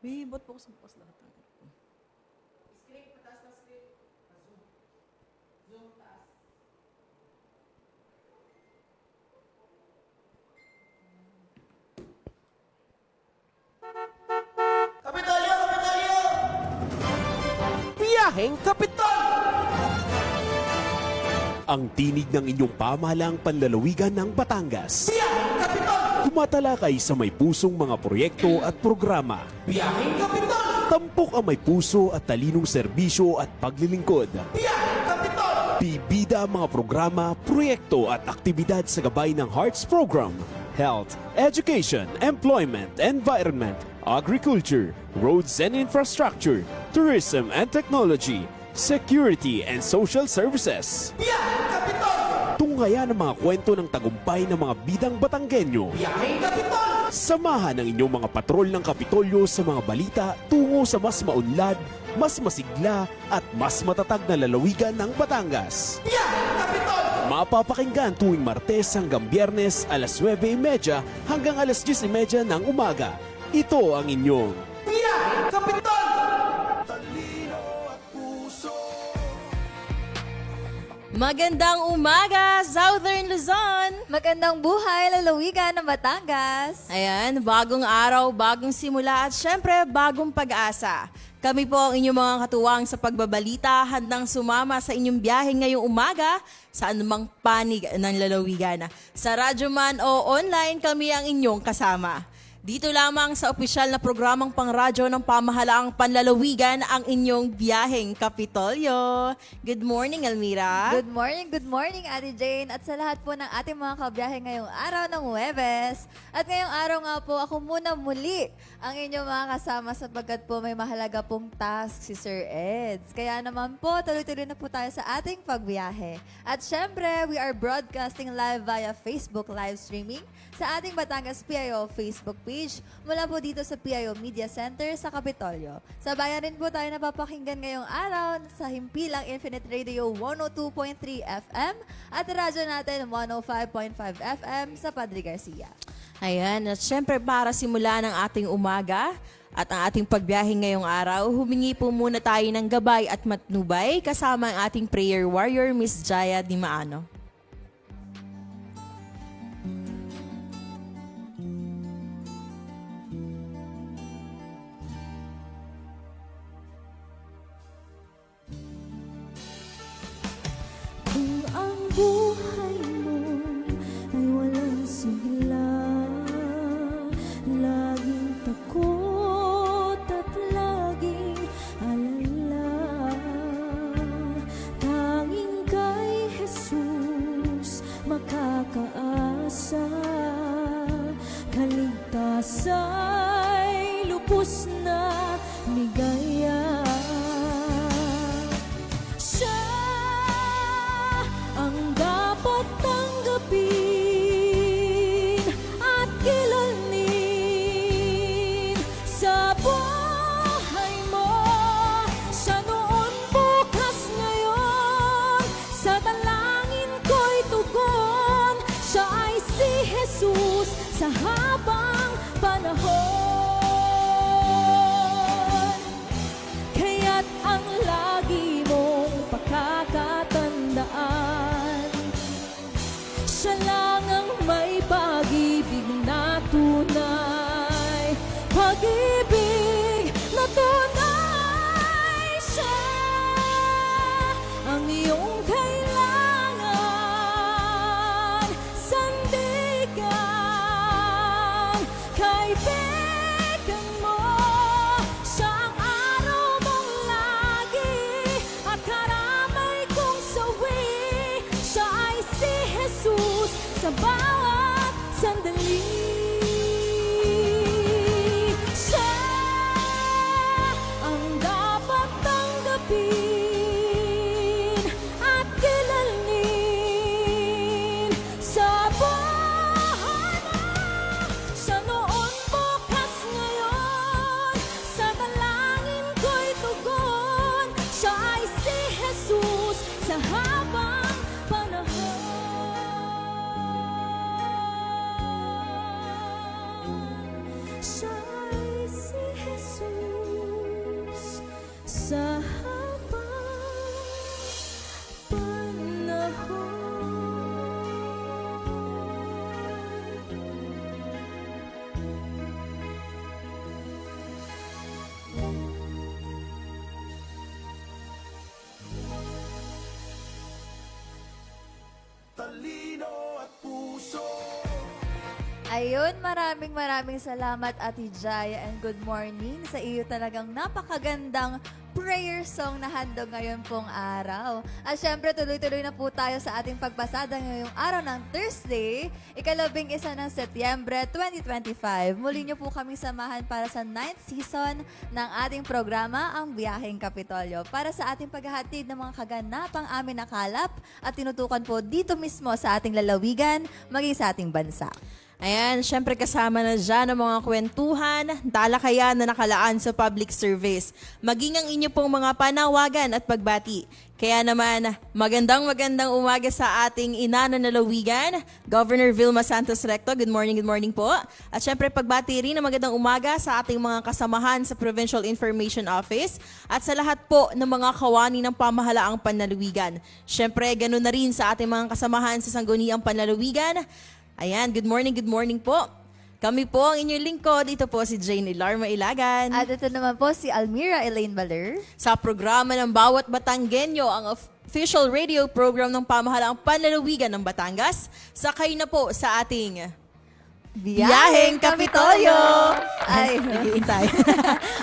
Ba't bukas lahat ng aircon? Screen, pataas na screen. Zoom. Zoom, taas. Kapitolyo! Kapitolyo! Biyaheng Kapital! Ang tinig ng inyong pamahalaang panlalawigan ng Batangas. Biyaheng Kapitol! Tumatalakay sa may pusong mga proyekto at programa. Biyaheng Kapitol! Tampok ang may puso at talinong serbisyo at paglilingkod. Biyaheng Kapitol! Bibida ang mga programa, proyekto at aktibidad sa gabay ng Hearts Program. Health, Education, Employment, Environment, Agriculture, Roads and Infrastructure, Tourism and Technology, Security and Social Services. Biyaheng Kapitol! Tunghayan ang mga kwento ng tagumpay ng mga bidang Batanggenyo. Biyaheng Kapitol! Samahan ang inyong mga patrol ng Kapitolyo sa mga balita tungo sa mas maunlad, mas masigla at mas matatag na lalawigan ng Batangas. Biyaheng Kapitol! Mapapakinggan tuwing Martes hanggang Biyernes alas 9:30 hanggang alas 10:30 ng umaga. Ito ang inyong Biyaheng Kapitol! Magandang umaga, Southern Luzon! Magandang buhay, lalawigan ng Batangas. Ayan, bagong araw, bagong simula at syempre bagong pag-asa. Kami po ang inyong mga katuwang sa pagbabalita, handang sumama sa inyong biyahe ngayong umaga sa anumang panig ng lalawigan. Sa radyo man o online, kami ang inyong kasama. Dito lamang sa opisyal na programang pangradyo ng pamahalaang panlalawigan ang inyong biyaheng Kapitolyo. Good morning, Almira. Good morning, Ate Jane. At sa lahat po ng ating mga kabiyahe ngayong araw ng Huwebes. At ngayong araw nga po, ako muna muli ang inyong mga kasama sapagkat po may mahalaga pong task si Sir Eds. Kaya naman po, tuloy-tuloy na po tayo sa ating pagbiyahe. At syempre, we are broadcasting live via Facebook live streaming sa ating Batangas PIO Facebook page mula po dito sa PIO Media Center sa Kapitolyo. Sa bayan rin po tayo napapakinggan ngayong araw sa himpilang Infinite Radio 102.3 FM at radyo natin 105.5 FM sa Padre Garcia. Ayan, at syempre para simula ng ating umaga at ang ating pagbiyahe ngayong araw, humingi po muna tayo ng gabay at matnubay kasama ang ating prayer warrior, Miss Jaya Dimaano. Kung ang buhay mo ay walang sigla, laging takot at laging alala, tanging kay Jesus makakaasa, kaligtasa'y lubos na ligaya. Siya ang dapat tanggapin at kilalnin sa buhay mo. Siya noon, bukas, ngayon, sa dalangin ko'y tugon. Siya ay si Jesus sa habang panahon. Kaya't ang lagi mong pakakatandaan, siya lang ang may pag-ibig na tunay. Pag-ibig na tunay, siya ang iyong kailangan. Sandigan, kaibigan mo, siya ang araw mong lagi at karamay kong sawi. Siya ay si Jesus sa bawat sandali. Siya ang dapat tanggapin at kilalnin sa buhay mo. Siya noon, bukas, ngayon, sa dalangin ko'y tugon. Siya ay si Jesus sa habang panahon. sa habang panahon. Ayun, maraming salamat Ate Jaya and good morning sa iyo, talagang napakagandang prayer song na handog ngayon pong araw. At syempre tuloy-tuloy na po tayo sa ating pagbasada ngayong araw ng Thursday, ika-11 ng Setyembre 2025. Muli niyo po kami samahan para sa 9th season ng ating programa, Ang Biyaheng Kapitolyo, para sa ating paghahatid ng mga kaganapang amin nakalap at tinutukan po dito mismo sa ating lalawigan, maging sa ating bansa. Ayan, syempre kasama na dyan ang mga kwentuhan, talakayan na nakalaan sa public service. Maging ang inyo pong mga panawagan at pagbati. Kaya naman, magandang umaga sa ating ina na nalawigan, Governor Vilma Santos Recto. Good morning po. At syempre pagbati rin na magandang umaga sa ating mga kasamahan sa Provincial Information Office at sa lahat po ng mga kawani ng pamahalaang panlalawigan. Syempre, ganun na rin sa ating mga kasamahan sa Sangguniang Panlalawigan. Ayan, good morning po. Kami po ang inyong lingkod. Ito po si Jane Ilarma Ilagan. At ito naman po si Almira Elaine Baler. Sa programa ng Bawat Batanggenyo, ang official radio program ng pamahalaang panlalawigan ng Batangas, sakay na po sa ating Biyaheng Kapitolyo! Ay, naghihintay.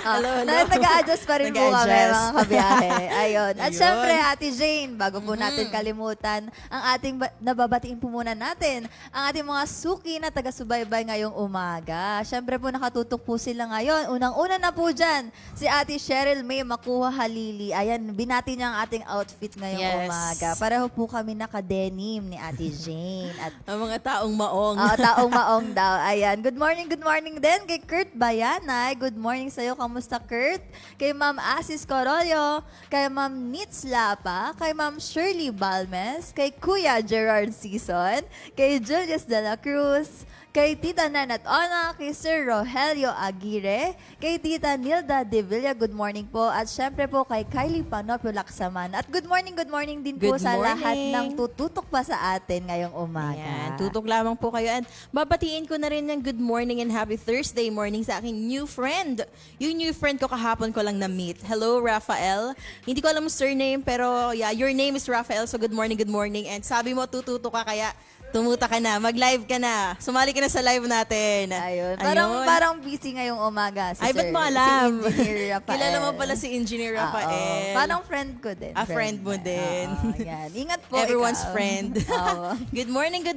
Hello. Nag-a-adjust pa rin po kami, Nag-a-adjust. mga kabiyahe. Ayun. At Ayun. syempre, Ate Jane, bago po natin kalimutan, ang ating nababatiin po muna natin, ang ating mga suki na taga-subaybay ngayong umaga. Syempre po, nakatutok po sila ngayon. Unang-una na po dyan, si Ate Cheryl May Makuha Halili. Ayan, binati niya ang ating outfit ngayong Yes. umaga. Pareho po kami naka-denim ni Ate Jane. At Ang mga taong maong. taong maong daw. Ayan. Good morning din kay Kurt Bayanay. Good morning sa'yo. Kamusta, Kurt? Kay Ma'am Asis Corollo, kay Ma'am Nitz Lapa, kay Ma'am Shirley Balmes, kay Kuya Gerard Season, kay Julius de la Cruz, kay Tita Nanat Ona, kay Sir Rogelio Aguirre, kay Tita Nilda De Villa, good morning po. At syempre po kay Kylie Panopio Laksaman. At good morning din po Good sa morning. lahat ng tututok pa sa atin ngayong umaga. Ayan, tutok lamang po kayo. And babatiin ko na rin yung good morning and happy Thursday morning sa aking new friend. Yung new friend ko kahapon ko lang na-meet. Hello, Rafael. Hindi ko alam surname, pero yeah, your name is Rafael, so good morning. And sabi mo, tututo ka, kaya tumuta ka na, mag-live ka na. Sumali ka na sa live natin. Ayun. Ayun. Parang busy ngayong umaga si Ay, ba't Sir, mo alam? Si Engineer Rafael. Kilala mo pala si Engineer Rafael. Parang friend ko din. Friend mo din. Yan. Ingat po Everyone's ikaw. friend. Oo. Good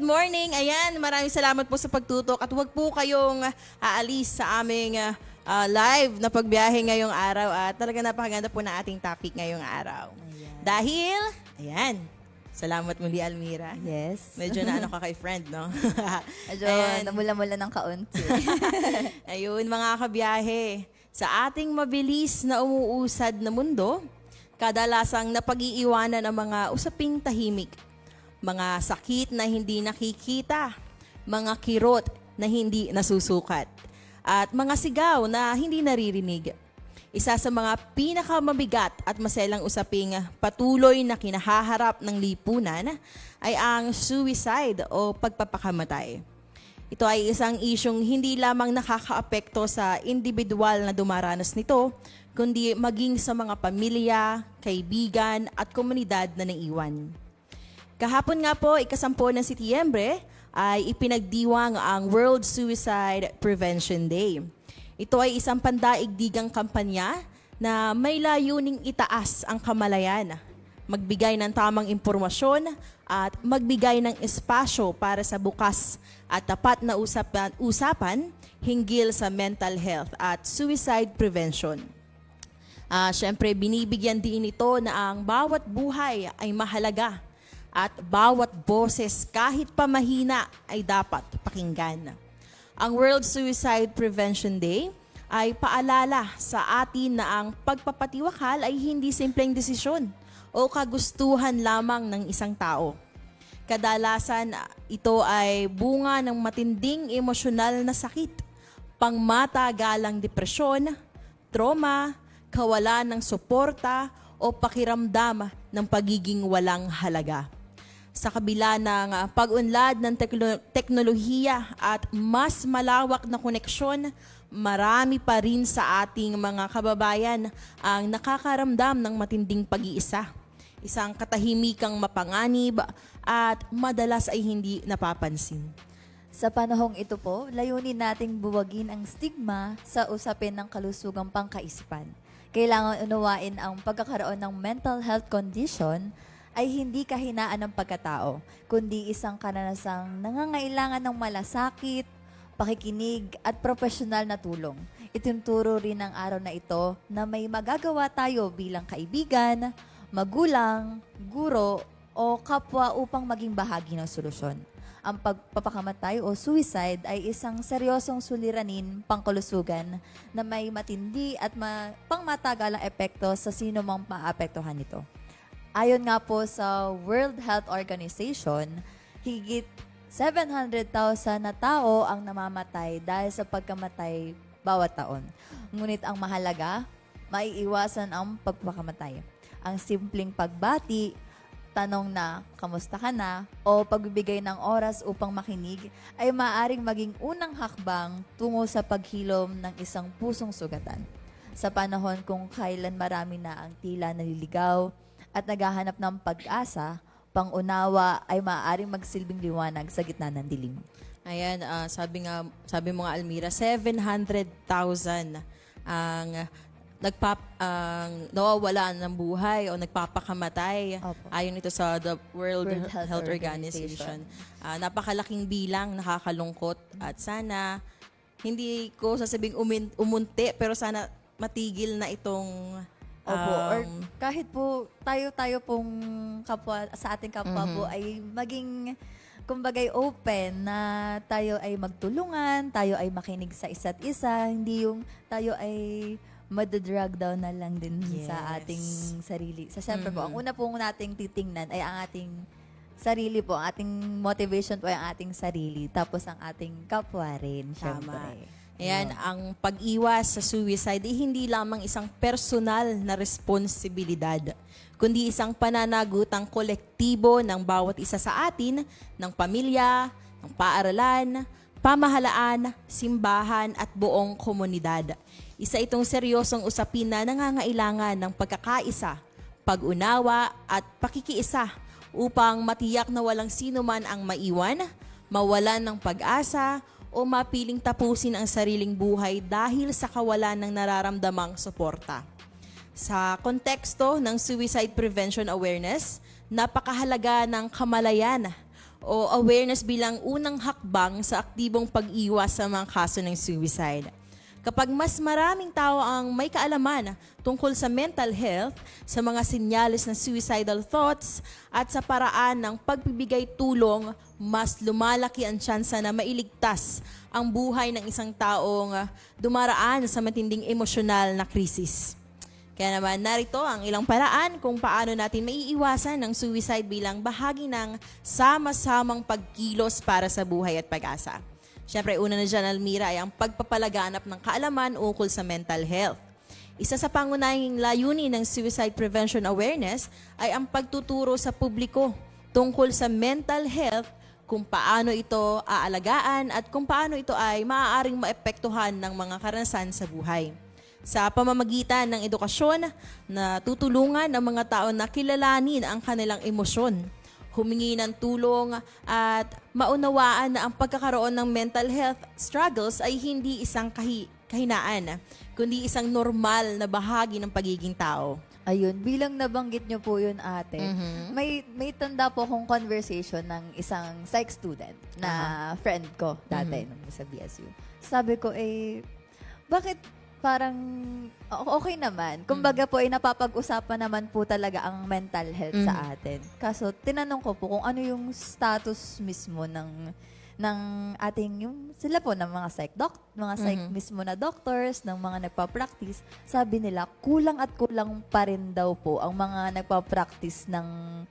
morning. Ayan, maraming salamat po sa pagtutok at huwag po kayong aalis sa aming live na pagbiyahe ngayong araw at talaga napakaganda po na ating topic ngayong araw. Dahil, ayan, salamat muli, Almira. Yes. Medyo na ano ka kay friend, no? Medyo Ayan. namula-mula ng kaunti. Ayun, mga kabiyahe, sa ating mabilis na umuusad na mundo, kadalasang napag-iiwanan ang mga usaping tahimik, mga sakit na hindi nakikita, mga kirot na hindi nasusukat, at mga sigaw na hindi naririnig. Isa sa mga pinakamabigat at maselang usaping patuloy na kinahaharap ng lipunan ay ang suicide o pagpapakamatay. Ito ay isang isyong hindi lamang nakakaapekto sa individual na dumaranas nito, kundi maging sa mga pamilya, kaibigan at komunidad na naiwan. Kahapon nga po, 10 ng Setyembre, ay ipinagdiwang ang World Suicide Prevention Day. Ito ay isang pandaigdigang kampanya na may layuning itaas ang kamalayan, magbigay ng tamang impormasyon at magbigay ng espasyo para sa bukas at tapat na usapan hinggil sa mental health at suicide prevention. Siyempre, binibigyan din ito na ang bawat buhay ay mahalaga at bawat boses kahit pamahina ay dapat pakinggan. Ang World Suicide Prevention Day ay paalala sa atin na ang pagpapatiwakal ay hindi simpleng desisyon o kagustuhan lamang ng isang tao. Kadalasan, ito ay bunga ng matinding emosyonal na sakit, pangmatagalang depresyon, trauma, kawalan ng suporta o pakiramdam ng pagiging walang halaga. Sa kabila ng pag-unlad ng teknolohiya at mas malawak na koneksyon, marami pa rin sa ating mga kababayan ang nakakaramdam ng matinding pag-iisa. Isang katahimikang mapanganib at madalas ay hindi napapansin. Sa panahong ito po, layunin nating buwagin ang stigma sa usapin ng kalusugang pangkaisipan. Kailangan unawain ang pagkakaroon ng mental health condition ay hindi kahinaan ng pagkatao, kundi isang karanasang nangangailangan ng malasakit, pakikinig at profesional na tulong. Ituturo rin ng araw na ito na may magagawa tayo bilang kaibigan, magulang, guro o kapwa upang maging bahagi ng solusyon. Ang pagpapakamatay o suicide ay isang seryosong suliranin pangkalusugan na may matindi at pangmatagalang epekto sa sino mang maapektuhan nito. Ayon nga po sa World Health Organization, higit 700,000 na tao ang namamatay dahil sa pagkamatay bawat taon. Ngunit ang mahalaga, maiiwasan ang pagpapakamatay. Ang simpleng pagbati, tanong na, kamusta ka na, o pagbibigay ng oras upang makinig ay maaaring maging unang hakbang tungo sa paghilom ng isang pusong sugatan. Sa panahon kung kailan marami na ang tila naliligaw at naghahanap ng pag-asa, pangunawa ay maaaring magsilbing liwanag sa gitna ng dilim. Ayan, sabi mo nga Almira, 700,000 ang nawawala ng buhay o nagpapakamatay. Opo. Ayon ito sa the World World Health Health Organization. Napakalaking bilang, nakakalungkot at sana hindi ko sasabing umunti pero sana matigil na itong Opo, or kahit po tayo pong kapwa, sa ating kapwa po ay maging kumbagay open na tayo ay magtulungan, tayo ay makinig sa isa't isa, hindi yung tayo ay madadrag down na lang din sa ating sarili. Siyempre po, ang una pong nating titingnan ay ang ating sarili po, ang ating motivation po ay ang ating sarili, tapos ang ating kapwa rin, syempre. Ayan, ang pag-iwas sa suicide ay hindi lamang isang personal na responsibilidad, kundi isang pananagutang kolektibo ng bawat isa sa atin, ng pamilya, ng paaralan, pamahalaan, simbahan at buong komunidad. Isa itong seryosong usapin na nangangailangan ng pagkakaisa, pag-unawa at pakikiisa upang matiyak na walang sino man ang maiwan, mawalan ng pag-asa, o mapiling tapusin ang sariling buhay dahil sa kawalan ng nararamdamang suporta. Sa konteksto ng suicide prevention awareness, napakahalaga ng kamalayan o awareness bilang unang hakbang sa aktibong pag-iwas sa mga kaso ng suicide. Kapag mas maraming tao ang may kaalaman tungkol sa mental health, sa mga senyales ng suicidal thoughts, at sa paraan ng pagbibigay tulong, mas lumalaki ang tsansa na mailigtas ang buhay ng isang taong dumaraan sa matinding emosyonal na krisis. Kaya naman narito ang ilang paraan kung paano natin maiiwasan ang suicide bilang bahagi ng sama-samang pagkilos para sa buhay at pag-asa. Siyempre, una na dyan, Almira, ay ang pagpapalaganap ng kaalaman ukol sa mental health. Isa sa pangunahing layunin ng suicide prevention awareness ay ang pagtuturo sa publiko tungkol sa mental health, kung paano ito aalagaan at kung paano ito ay maaaring maepektuhan ng mga karanasan sa buhay. Sa pamamagitan ng edukasyon, na tutulungan ang mga tao na kilalanin ang kanilang emosyon, humingi ng tulong at maunawaan na ang pagkakaroon ng mental health struggles ay hindi isang kahinaan, kundi isang normal na bahagi ng pagiging tao. Ayun, bilang nabanggit nyo po yun, ate, may tanda po akong conversation ng isang psych student na friend ko dati nung sa BSU. Sabi ko, bakit parang okay naman. Kumbaga po, napapag-usapan naman po talaga ang mental health sa atin. Kaso, tinanong ko po kung ano yung status mismo ng ating, yung sila po, ng mga psych mismo na doctors, ng mga nagpa-practice. Sabi nila, kulang at kulang pa rin daw po ang mga nagpa-practice ng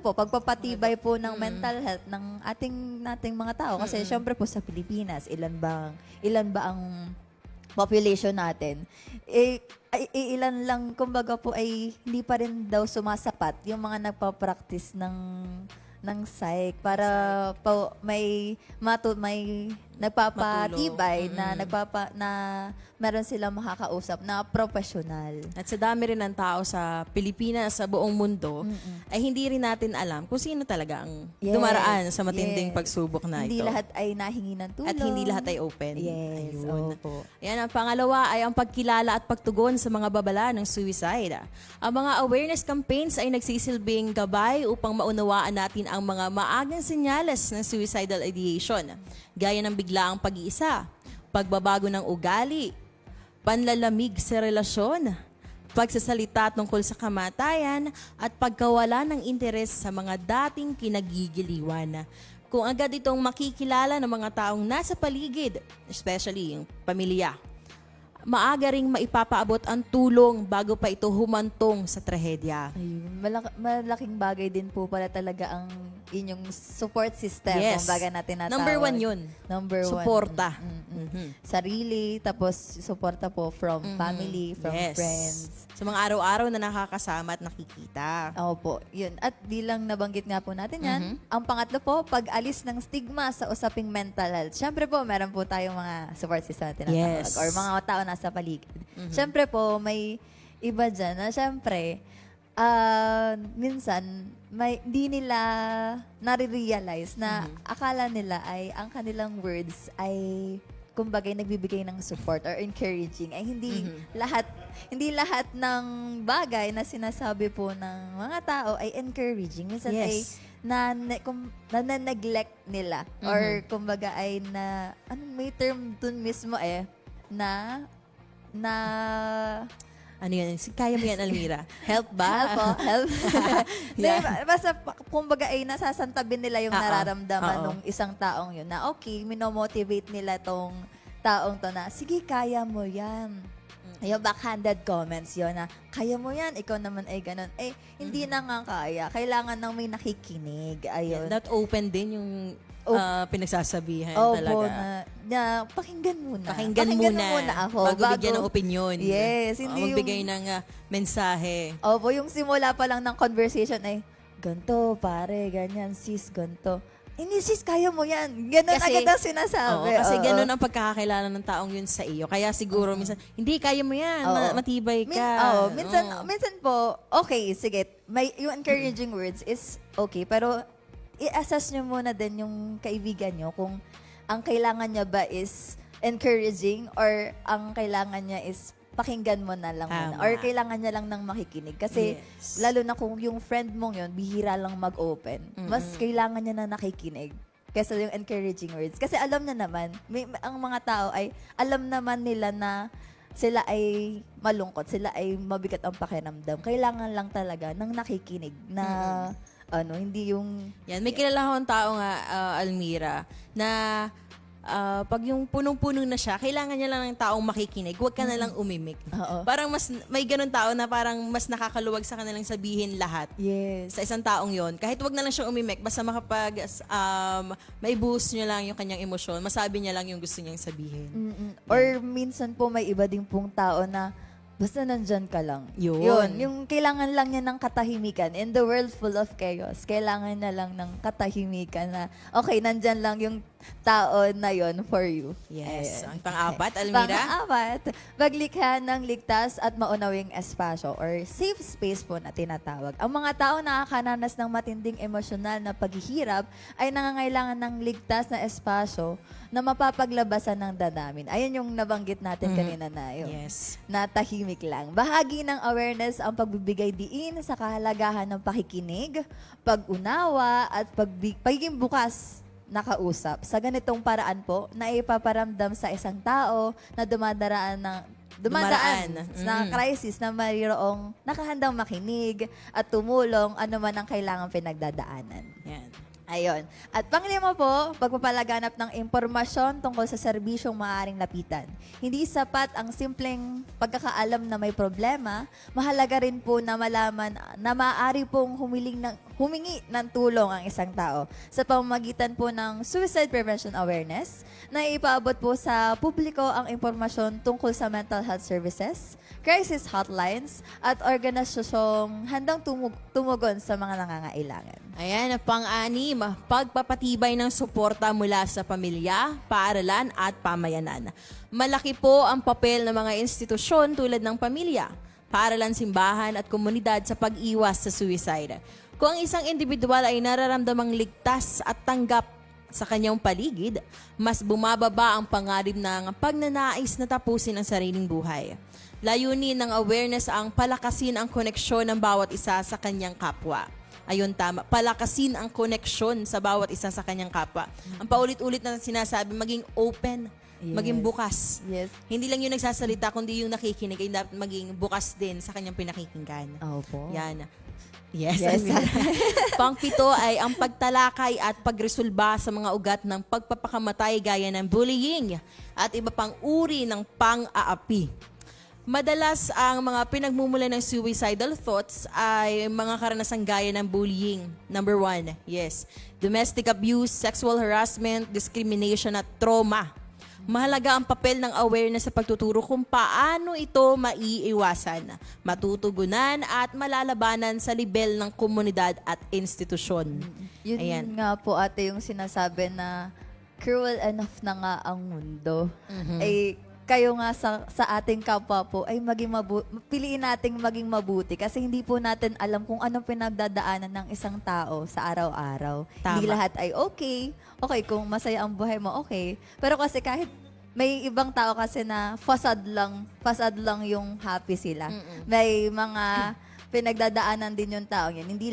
pagpapatibay po ng mental health ng ating mga tao. Kasi syempre po sa Pilipinas, ilan ba ang population natin, ilan lang, kumbaga po ay hindi pa rin daw sumasapat yung mga nagpa-practice ng psych para po may nagpapatibay na meron silang makakausap na professional. At sa dami rin ng tao sa Pilipinas, sa buong mundo, ay hindi rin natin alam kung sino talaga ang Yes, dumaraan sa matinding yes. pagsubok na Hindi ito. lahat ay nahingi ng tulong. At hindi lahat ay open. Yes, Ayun. opo. Yan, ang pangalawa ay ang pagkilala at pagtugon sa mga babala ng suicide. Ang mga awareness campaigns ay nagsisilbing gabay upang maunawaan natin ang mga maagang senyales ng suicidal ideation, gaya ng biglaang pag-iisa, pagbabago ng ugali, panlalamig sa relasyon, pagsasalita tungkol sa kamatayan, at pagkawala ng interes sa mga dating kinagigiliwan. Kung agad itong makikilala ng mga taong nasa paligid, especially yung pamilya, maaga ring maipapaabot ang tulong bago pa ito humantong sa trahedya. Ayun, malaking bagay din po pala talaga ang inyong support system. Yes. Kumbaga natin natawag. Number one yun. Number one. Suporta. Sarili, tapos suporta po from family, from Yes. friends. Sa mga araw-araw na nakakasama at nakikita. Opo, yun. At di lang nabanggit nga po natin yan. Ang pangatlo po, pag-alis ng stigma sa usaping mental health. Siyempre po, meron po tayong mga support system na tinatawag. Yes. Or mga tao nasa paligid. Siyempre po, may iba dyan na siyempre, minsan, di nila nare-realize na akala nila ay ang kanilang words ay kumbaga nagbibigay ng support or encouraging ay hindi lahat ng bagay na sinasabi po ng mga tao ay encouraging. Minsan Yes. ay na-neglect nila or kumbaga ay may term dun mismo na Ano yan? Kaya mo yan, Almira? Help ba? help po, help. Yeah. Basta, kumbaga ay nasasantabi nila yung Oo. nararamdaman Oo. ng isang taong yun na okay, minomotivate nila tong taong to na, sige, kaya mo yan. Yung backhanded comments yun na, kaya mo yan, ikaw naman ay ganun. Hindi na nga kaya. Kailangan ng may nakikinig. Ayun. That open din yung pinagsasabihan Opo, talaga. na pakinggan muna. Pakinggan muna ako. bago bigyan ng opinion. Yes, hindi magbigay ng mensahe. Opo, yung simula pa lang ng conversation ay, ganto, pare, ganyan, sis, ganto. Hindi, sis, kaya mo yan. Ganon agad ang sinasabi. Kasi Oo. ganun ang pagkakakilala ng taong yun sa iyo. Kaya siguro minsan, hindi, kaya mo yan. Oo. Matibay ka. Minsan po, okay, sige, yung encouraging words is okay, pero i-assess nyo muna din yung kaibigan nyo kung ang kailangan niya ba is encouraging or ang kailangan niya is pakinggan mo na lang muna. Tama. Or kailangan niya lang ng makikinig. Kasi Yes. lalo na kung yung friend mong yun, bihira lang mag-open, mas kailangan niya na nakikinig kaysa yung encouraging words. Kasi alam na naman, ang mga tao ay alam naman nila na sila ay malungkot, sila ay mabigat ang pakiramdam. Kailangan lang talaga ng nakikinig na hindi yung Yan, may kilala akong tao nga, Almira, na pag yung punong-puno na siya, kailangan niya lang ng taong makikinig. Huwag ka na lang umimik. Oo. Parang may ganun tao na parang mas nakakaluwag sa kanilang sabihin lahat. yes. Sa isang taong yon, kahit wag na lang siya umimik, basta may boost niya lang yung kanyang emosyon, masabi niya lang yung gusto niyang sabihin. Or minsan po may iba ding pong tao na basta nandyan ka lang. Yun. Yung kailangan lang niya ng katahimikan. In the world full of chaos, kailangan na lang ng katahimikan na, okay, nandyan lang yung tao na yon for you. Yes. Ayan. Ang pang-apat, Almira? Pang-apat, maglikha ng ligtas at maunawing espasyo or safe space po na tinatawag. Ang mga tao nakakaranas ng matinding emosyonal na paghihirap ay nangangailangan ng ligtas na espasyo na mapapaglabasan ng dadamin. Ayun yung nabanggit natin kanina na yun. Yes. Na tahimik lang. Bahagi ng awareness ang pagbibigay diin sa kahalagahan ng pakikinig, pag-unawa, at pagiging bukas na kausap. Sa ganitong paraan po, na ipaparamdam sa isang tao na dumadaan na crisis na mayroong nakahandang makinig at tumulong anuman ang kailangang pinagdadaanan. Yan. Ayun. At panglima po, pagpapalaganap ng impormasyon tungkol sa serbisyong maaaring lapitan. Hindi sapat ang simpleng pagkakaalam na may problema, mahalaga rin po na malaman na maaari pong humingi ng tulong ang isang tao sa pamamagitan po ng suicide prevention awareness na ipaabot po sa publiko ang impormasyon tungkol sa mental health services, crisis hotlines, at organisasyong handang tumugon sa mga nangangailangan. Ayan, pang-anim, pagpapatibay ng suporta mula sa pamilya, paaralan at pamayanan. Malaki po ang papel ng mga institusyon tulad ng pamilya, paaralan, simbahan at komunidad sa pag-iwas sa suicide. Kung ang isang individual ay nararamdamang ligtas at tanggap sa kanyang paligid, mas bumababa ang pangarib ng pagnanais na tapusin ang sariling buhay. Layunin ng awareness ang palakasin ang koneksyon ng bawat isa sa kanyang kapwa. Ayun, tama. Palakasin ang koneksyon sa bawat isa sa kanyang kapwa. Ang paulit-ulit na sinasabi, maging open, maging bukas. Yes. Hindi lang yung nagsasalita, kundi yung nakikinig ay dapat maging bukas din sa kanyang pinakikinggan. Opo. Yan. Yes. Yes. Pang-pito ay ang pagtalakay at pagresolba sa mga ugat ng pagpapakamatay gaya ng bullying at iba pang uri ng pang-aapi. Madalas ang mga pinagmumula ng suicidal thoughts ay mga karanasang gaya ng bullying. Number 1, yes. Domestic abuse, sexual harassment, discrimination at trauma. Mahalaga ang papel ng awareness sa pagtuturo kung paano ito maiiwasan, matutugunan at malalabanan sa level ng komunidad at institusyon. Yun Ayan. nga po ate yung sinasabi na cruel enough na nga ang mundo. Eh, kayo nga sa ating kapwa po ay piliin nating maging mabuti kasi hindi po natin alam kung anong pinagdadaanan ng isang tao sa araw-araw. Tama. Hindi lahat ay okay. Okay, kung masaya ang buhay mo, okay. Pero kasi kahit may ibang tao kasi na facade lang yung happy sila. May mga pinagdadaanan din yung tao yun. Hindi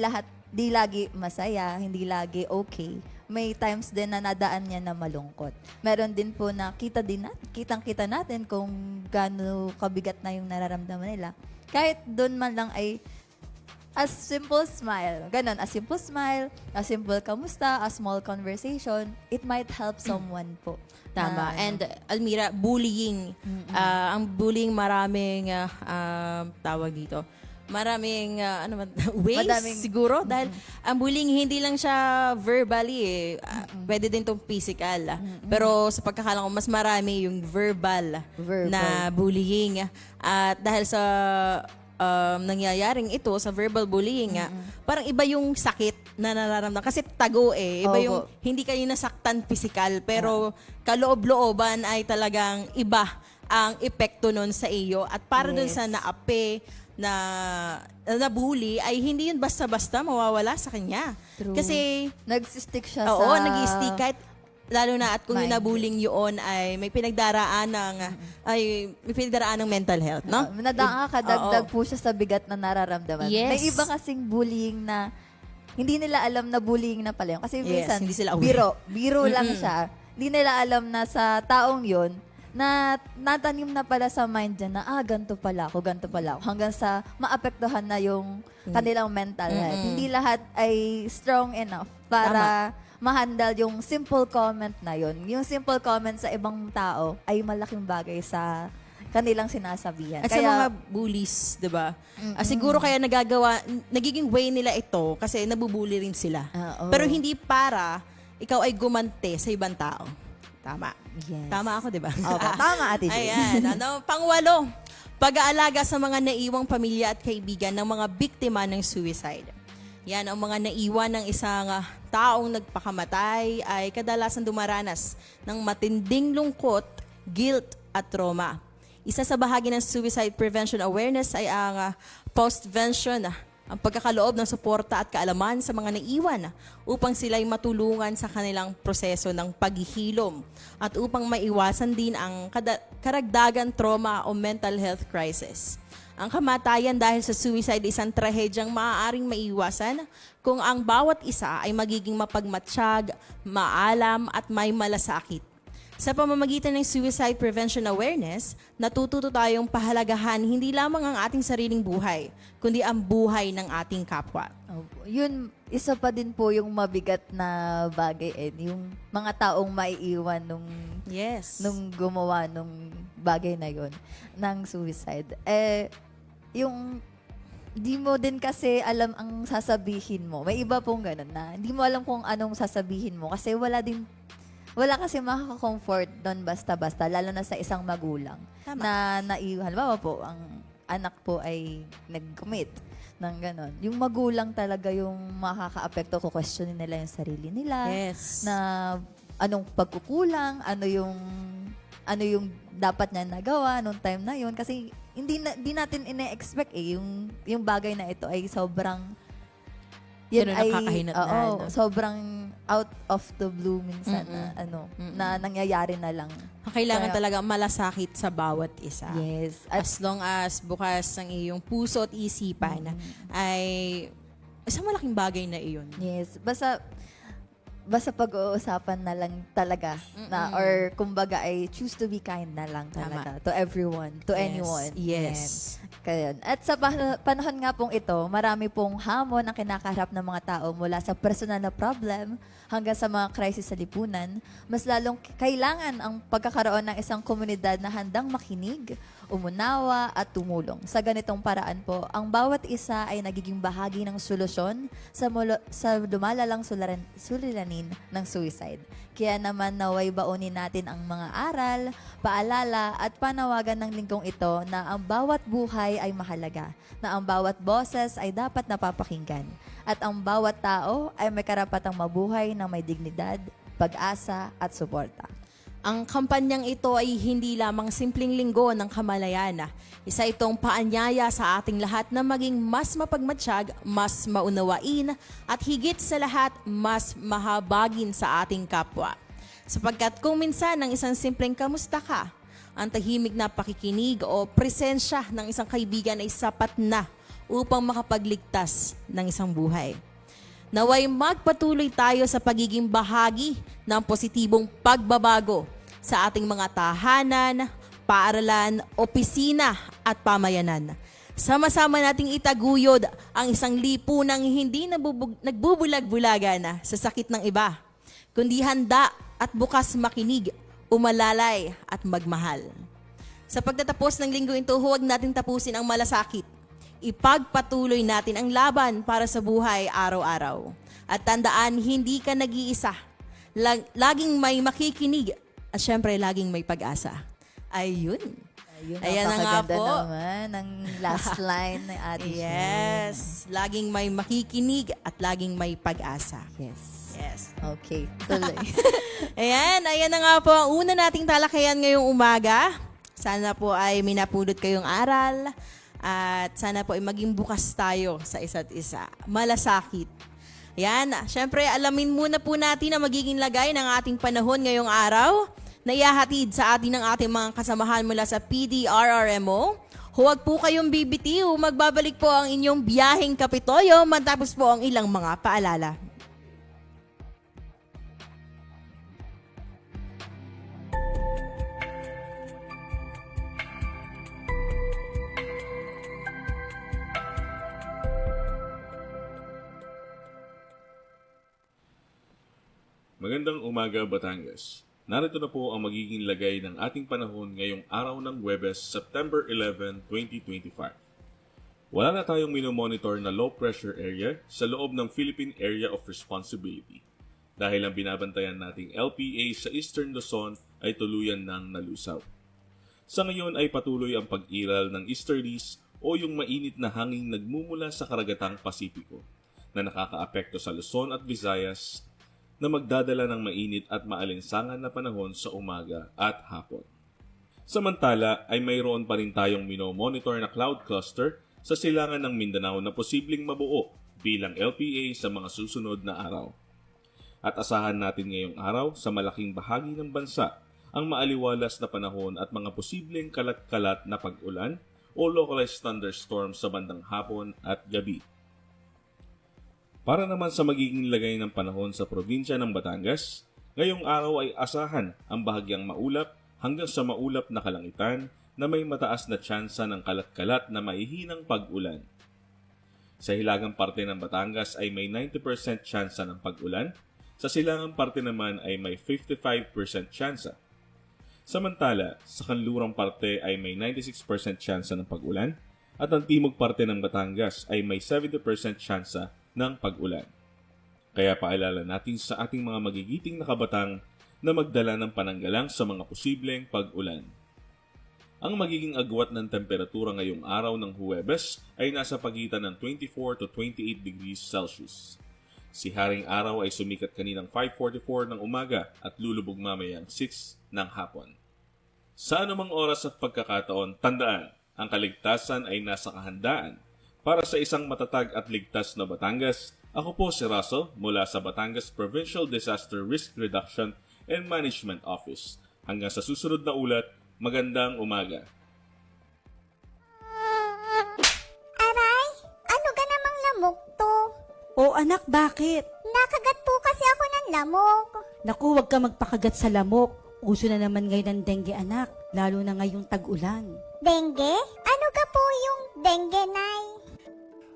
lagi masaya, hindi lagi okay. May times din na nadaan niya na malungkot. Meron din po na kitang-kita natin kung gaano kabigat na yung nararamdaman nila. Kahit doon man lang ay a simple smile. Ganon, a simple smile, a simple kamusta, a small conversation, it might help someone po. Tama. Na, And Almira, bullying. Ang bullying maraming tawag dito. Maraming ways Madaming- siguro dahil ang bullying hindi lang siya verbally pwede din tong physical. Pero sa pagkakala ko mas marami yung verbal. Na bullying at dahil sa nangyayaring ito sa verbal bullying parang iba yung sakit na nararamdaman kasi tago iba Opo. yung hindi kayo nasaktan physical pero kaloob-looban ay talagang iba ang epekto nun sa iyo at para dun sa naapi na bully ay hindi yun basta-basta mawawala sa kanya. True. Kasi nagsistick siya oo, sa... nag-stick kahit lalo na at kung yung mind. nabuling yun ay may pinagdaraan ng mental health, no? Nadakadagdag po siya sa bigat na nararamdaman. Yes. May iba kasing bullying na hindi nila alam na bullying na pala yun. Kasi Yes, minsan, hindi sila aware. biro lang siya. Hindi nila alam na sa taong yun, na natanim na pala sa mind dyan na, ganito pala ako. Hanggang sa maapektuhan na yung kanilang mental health. Hindi lahat ay strong enough para ma-handle yung simple comment na yun. Yung simple comment sa ibang tao ay malaking bagay sa kanilang sinasabihan. At sa mga bullies, 'di ba? Siguro kaya nagiging way nila ito kasi nabubuli rin sila. Oo. Pero hindi para ikaw ay gumante sa ibang tao. Tama. Yes. Tama ako, 'di ba? Opo, tama, Ate Jane. Ayan, pang-8, pag-aalaga sa mga naiwang pamilya at kaibigan ng mga biktima ng suicide. Yan, ang mga naiwan ng isang taong nagpakamatay ay kadalasan dumaranas ng matinding lungkot, guilt at trauma. Isa sa bahagi ng suicide prevention awareness ay ang postvention, ang pagkakaloob ng suporta at kaalaman sa mga naiwan upang sila'y matulungan sa kanilang proseso ng paghihilom at upang maiwasan din ang karagdagan trauma o mental health crisis. Ang kamatayan dahil sa suicide ay isang trahedyang maaaring maiwasan kung ang bawat isa ay magiging mapagmatsyag, maalam at may malasakit. Sa pamamagitan ng suicide prevention awareness, natututo tayong pahalagahan hindi lamang ang ating sariling buhay, kundi ang buhay ng ating kapwa. Opo. Yun, isa pa din po yung mabigat na bagay yung mga taong maiiwan nung gumawa nung bagay na yun ng suicide. Yung di mo din kasi alam ang sasabihin mo. May iba pong ganun na hindi mo alam kung anong sasabihin mo kasi wala kasi makaka-comfort doon basta-basta, lalo na sa isang magulang. Tama. Halimbawa po, ang anak po ay nag-commit ng gano'n. Yung magulang talaga yung makaka-apekto, questionin nila yung sarili nila. Yes. Na anong pagkukulang, ano yung dapat niya nagawa nung time na yun. Kasi hindi natin ine-expect yung bagay na ito ay sobrang Pero nakakahinatnan, oo, no? sobrang out of the blue minsan na nangyayari na lang. Kailangan Kaya- talaga malasakit sa bawat isa. Yes. At As long as bukas ang iyong puso at isipan ay isang malaking bagay na iyon. yes, basta pag-uusapan na lang talaga na or kumbaga ay choose to be kind na lang talaga to everyone, to anyone. Yes. Kaya, at sa panahon nga pong ito, marami pong hamon ang kinakaharap ng mga tao mula sa personal na problem hanggang sa mga krisis sa lipunan. Mas lalong kailangan ang pagkakaroon ng isang komunidad na handang makinig, umunawa at tumulong. Sa ganitong paraan po, ang bawat isa ay nagiging bahagi ng solusyon sa lumalalang suliranin ng suicide. Kaya naman naway baunin natin ang mga aral, paalala at panawagan ng linggong ito na ang bawat buhay ay mahalaga, na ang bawat boses ay dapat napapakinggan, at ang bawat tao ay may karapatang mabuhay ng may dignidad, pag-asa at suporta. Ang kampanyang ito ay hindi lamang simpleng linggo ng kamalayan. Isa itong paanyaya sa ating lahat na maging mas mapagmatsyag, mas maunawain, at higit sa lahat, mas mahabagin sa ating kapwa. Sapagkat kung minsan ng isang simpleng kamusta ka, ang tahimik na pakikinig o presensya ng isang kaibigan ay sapat na upang makapagligtas ng isang buhay. Naway magpatuloy tayo sa pagiging bahagi ng positibong pagbabago sa ating mga tahanan, paaralan, opisina at pamayanan. Sama-sama nating itaguyod ang isang lipunang hindi nagbubulag-bulagan sa sakit ng iba, kundi handa at bukas makinig, umalalay at magmahal. Sa pagtatapos ng linggo ito, huwag natin tapusin ang malasakit. Ipagpatuloy natin ang laban para sa buhay araw-araw. At tandaan, hindi ka nag-iisa. Laging may makikinig at syempre laging may pag-asa. Ayun. Ayan na nga napakaganda po. naman ang last line ni Ate Jen. Yes. Laging may makikinig at laging may pag-asa. Yes. Yes. Okay, tuloy. Ayan na nga po ang una nating talakayan ngayong umaga. Sana po ay minapulot kayong aral at sana po ay maging bukas tayo sa isa't isa. Malasakit. Yan, syempre alamin muna po natin ang magiging lagay ng ating panahon ngayong araw na ihahatid sa atin ng ating mga kasamahan mula sa PDRRMO. Huwag po kayong bibitiw, magbabalik po ang inyong biyaheng Kapitoyo matapos po ang ilang mga paalala. Magandang umaga, Batangas. Narito na po ang magiging lagay ng ating panahon ngayong araw ng Huwebes, September 11, 2025. Wala na tayong minomonitor na low pressure area sa loob ng Philippine Area of Responsibility dahil ang binabantayan nating LPA sa Eastern Luzon ay tuluyan ng nalusaw. Sa ngayon ay patuloy ang pag-iral ng easterlies o yung mainit na hanging nagmumula sa karagatang Pasipiko na nakakaapekto sa Luzon at Visayas na magdadala ng mainit at maalinsangan na panahon sa umaga at hapon. Samantala ay mayroon pa rin tayong minomonitor na cloud cluster sa silangan ng Mindanao na posibleng mabuo bilang LPA sa mga susunod na araw. At asahan natin ngayong araw sa malaking bahagi ng bansa ang maaliwalas na panahon at mga posibleng kalat-kalat na pag-ulan o localized thunderstorms sa bandang hapon at gabi. Para naman sa magiging lagay ng panahon sa probinsya ng Batangas, ngayong araw ay asahan ang bahagyang maulap hanggang sa maulap na kalangitan na may mataas na tsansa ng kalat-kalat na maihinang pag-ulan. Sa hilagang parte ng Batangas ay may 90% tsansa ng pag-ulan, sa silangang parte naman ay may 55% tsansa. Samantala, sa kanlurang parte ay may 96% tsansa ng pag-ulan at ang timog parte ng Batangas ay may 70% tsansa ng pag-ulan. Kaya paalala natin sa ating mga magigiting na kabatang na magdala ng pananggalang sa mga posibleng pag-ulan. Ang magiging agwat ng temperatura ngayong araw ng Huwebes ay nasa pagitan ng 24 to 28 degrees Celsius. Si Haring Araw ay sumikat kaninang 5:44 ng umaga at lulubog mamayang 6 ng hapon. Sa anumang oras at pagkakataon, tandaan, ang kaligtasan ay nasa kahandaan. Para sa isang matatag at ligtas na Batangas, ako po si Russell mula sa Batangas Provincial Disaster Risk Reduction and Management Office. Hanggang sa susunod na ulat, magandang umaga. Aray, ano ka namang lamok to? O anak, bakit? Nakagat po kasi ako ng lamok. Naku, wag ka magpakagat sa lamok. Uso na naman ngayon ng dengue, anak. Lalo na ngayong tag-ulan. Dengue? Ano ka po yung dengue, Nay?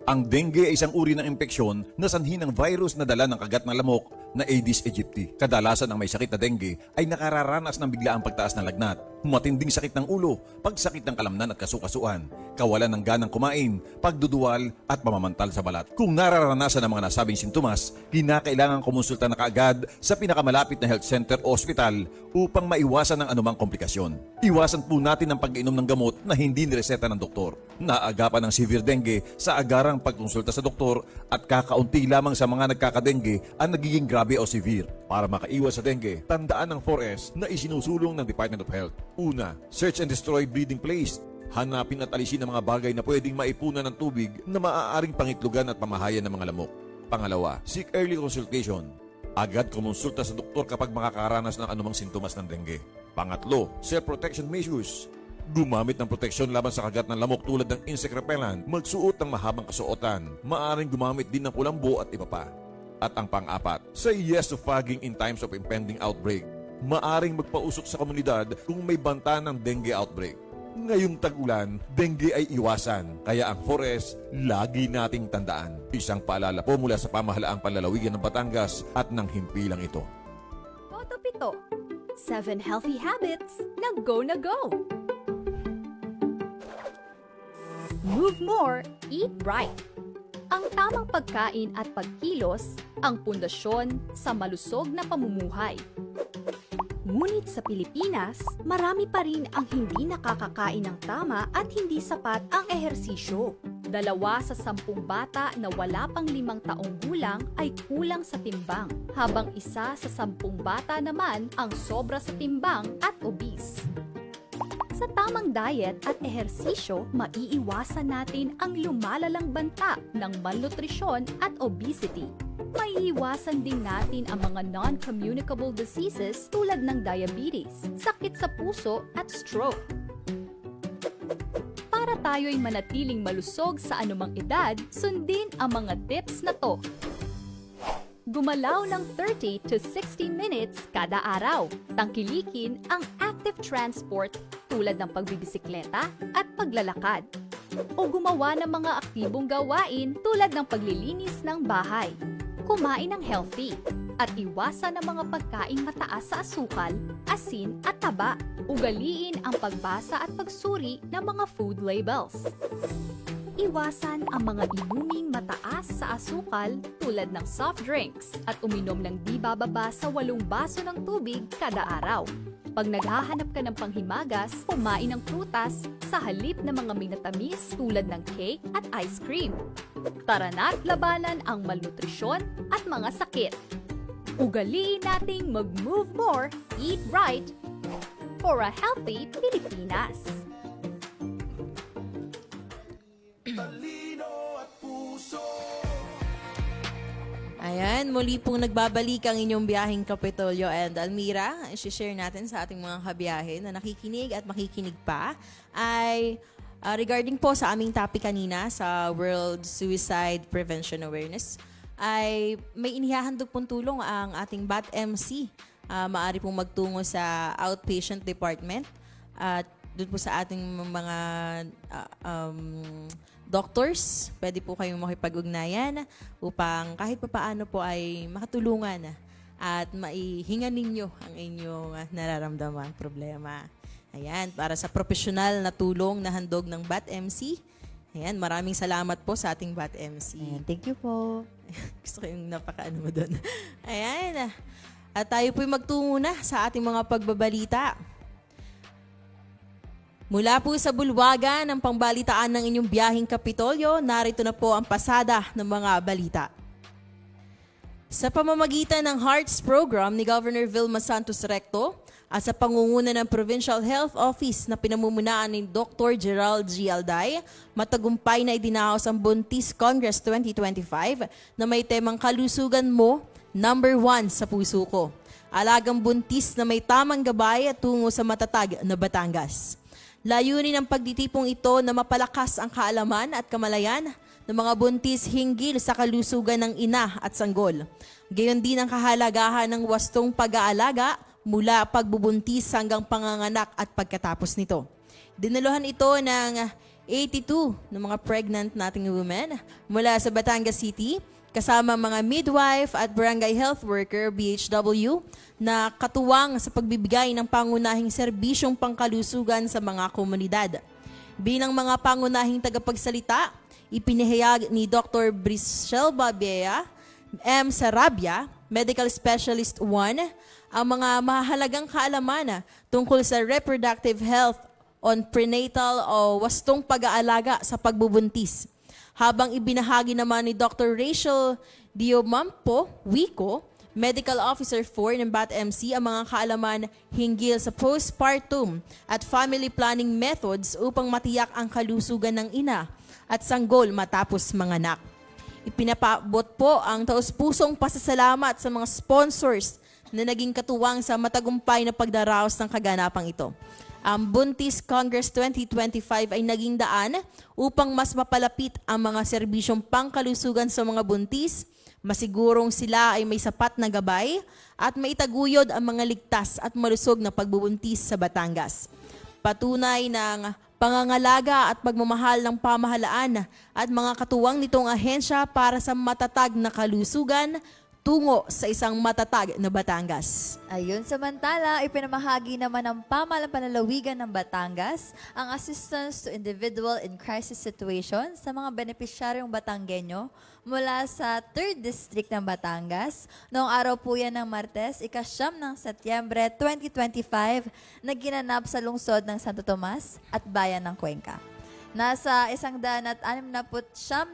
Ang dengue ay isang uri ng impeksyon na sanhi ng virus na dala ng kagat ng lamok na Aedes aegypti. Kadalasan ang may sakit na dengue ay nakararanas ng biglaang pagtaas ng lagnat, matinding sakit ng ulo, pagsakit ng kalamnan at kasukasuan, kawalan ng ganang kumain, pagduduwal at pamamantal sa balat. Kung nararanasan ang mga nasabing sintomas, kinakailangan kumonsulta na kaagad sa pinakamalapit na health center o ospital upang maiwasan ang anumang komplikasyon. Iwasan po natin ang pag-inom ng gamot na hindi nireseta ng doktor. Naagapan ng severe dengue sa agarang pagkonsulta sa doktor at kakaunti lamang sa mga nagkakadengue ang nagiging grabe o severe. Para makaiwas sa dengue, tandaan ang 4S na isinusulong ng Department of Health. Una, search and destroy breeding place. Hanapin at alisin ang mga bagay na pwedeng maipunan ng tubig na maaaring pangitlugan at pamahayan ng mga lamok. Pangalawa, seek early consultation. Agad kumonsulta sa doktor kapag makakaranas ng anumang sintomas ng dengue. Pangatlo, self-protection measures. Gumamit ng proteksyon laban sa kagat ng lamok tulad ng insect repellent, magsuot ng mahabang kasuotan, maaaring gumamit din ng kulambo at iba pa. At ang pang-apat, say yes to fogging in times of impending outbreak. Maaring magpausok sa komunidad kung may banta ng dengue outbreak. Ngayong tag-ulan, dengue ay iwasan, kaya ang 4S lagi nating tandaan. Isang paalala po mula sa pamahalaang panlalawigan ng Batangas at ng himpilang ito. Toto Pito, 7 healthy habits na go na go. Move more, eat right. Ang tamang pagkain at pagkilos ang pundasyon sa malusog na pamumuhay. Ngunit sa Pilipinas, marami pa rin ang hindi nakakakain ng tama at hindi sapat ang ehersisyo. 2 sa 10 bata na wala pang 5 taong gulang ay kulang sa timbang, habang 1 sa 10 bata naman ang sobra sa timbang at obese. Sa tamang diet at ehersisyo, maiiwasan natin ang lumalalang banta ng malnutrisyon at obesity. Maiiwasan din natin ang mga non-communicable diseases tulad ng diabetes, sakit sa puso at stroke. Para tayo'y manatiling malusog sa anumang edad, sundin ang mga tips na to. Gumalaw ng 30 to 60 minutes kada araw. Tangkilikin ang active transport tulad ng pagbibisikleta at paglalakad. O gumawa ng mga aktibong gawain tulad ng paglilinis ng bahay. Kumain ng healthy at iwasan ang mga pagkaing mataas sa asukal, asin at taba. Ugaliin ang pagbasa at pagsuri ng mga food labels. Iwasan ang mga inuming mataas sa asukal tulad ng soft drinks at uminom ng di bababa sa 8 baso ng tubig kada araw. Pag naghahanap ka ng panghimagas, kumain ng prutas sa halip ng mga minatamis tulad ng cake at ice cream. Tara na't labanan ang malnutrisyon at mga sakit. Ugaliin nating mag-move more, eat right, for a healthy Pilipinas. Ayan, muli pong nagbabalik ang inyong biyaheng Kapitolyo and Almira. I-share natin sa ating mga kabiyahe na nakikinig at makikinig pa ay regarding po sa aming topic kanina sa World Suicide Prevention Awareness ay may inihahandog pong tulong ang ating BAT-MC. Maaari pong magtungo sa outpatient department at doon po sa ating mga doctors, pwede po kayong makipag-ugnayan upang kahit papaano po ay makatulungan at maihingan ninyo ang inyong nararamdamang problema. Ayan, para sa profesional na tulong na handog ng BAT-MC, Ayan, maraming salamat po sa ating Bat MC. Ayan, thank you po. Gusto ko yung napakaano mo doon. Ayan. At tayo po'y magtungo na sa ating mga pagbabalita. Mula po sa bulwagan ng pangbalitaan ng inyong biyaheng Kapitolyo, narito na po ang pasada ng mga balita. Sa pamamagitan ng HEARTS program ni Governor Vilma Santos Recto at sa pangunguna ng Provincial Health Office na pinamumulaan ni Dr. Gerald G. Alday, matagumpay na idinaos ang Buntis Congress 2025 na may temang Kalusugan Mo, number 1 sa puso ko. Alagang buntis na may tamang gabay at tungo sa matatag na Batangas. Layunin ng pagditipong ito na mapalakas ang kaalaman at kamalayan ng mga buntis hinggil sa kalusugan ng ina at sanggol. Gayon din ang kahalagahan ng wastong pag-aalaga mula pagbubuntis hanggang panganganak at pagkatapos nito. Dinaluhan ito ng 82 ng mga pregnant nating women mula sa Batangas City, kasama mga midwife at barangay health worker, BHW, na katuwang sa pagbibigay ng pangunahing serbisyong pangkalusugan sa mga komunidad. Bilang mga pangunahing tagapagsalita, ipinahayag ni Dr. Briselba Bea M. Sarabia, Medical Specialist 1, ang mga mahalagang kaalaman tungkol sa reproductive health on prenatal o wastong pag-aalaga sa pagbubuntis. Habang ibinahagi naman ni Dr. Rachel Diomampo Wico, Medical Officer 4 ng BAT-MC, ang mga kaalaman hinggil sa postpartum at family planning methods upang matiyak ang kalusugan ng ina at sanggol matapos manganak. Ipinapabot po ang taus-pusong pasasalamat sa mga sponsors na naging katuwang sa matagumpay na pagdaraos ng kaganapang ito. Ang Buntis Congress 2025 ay naging daan upang mas mapalapit ang mga serbisyong pangkalusugan sa mga buntis, masigurong sila ay may sapat na gabay at maitaguyod ang mga ligtas at malusog na pagbubuntis sa Batangas. Patunay ng pangangalaga at pagmamahal ng pamahalaan at mga katuwang nitong ahensya para sa matatag na kalusugan tungo sa isang matatag na Batangas. Ayun, samantala, ipinamahagi naman ng pamahalang panlalawigan ng Batangas ang assistance to individual in crisis situation sa mga benepisyaryong Batanggenyo mula sa 3rd District ng Batangas. Noong araw po yan ng Martes, ika-9 ng Setyembre 2025 na ginanap sa lungsod ng Santo Tomas at bayan ng Cuenca. Nasa 169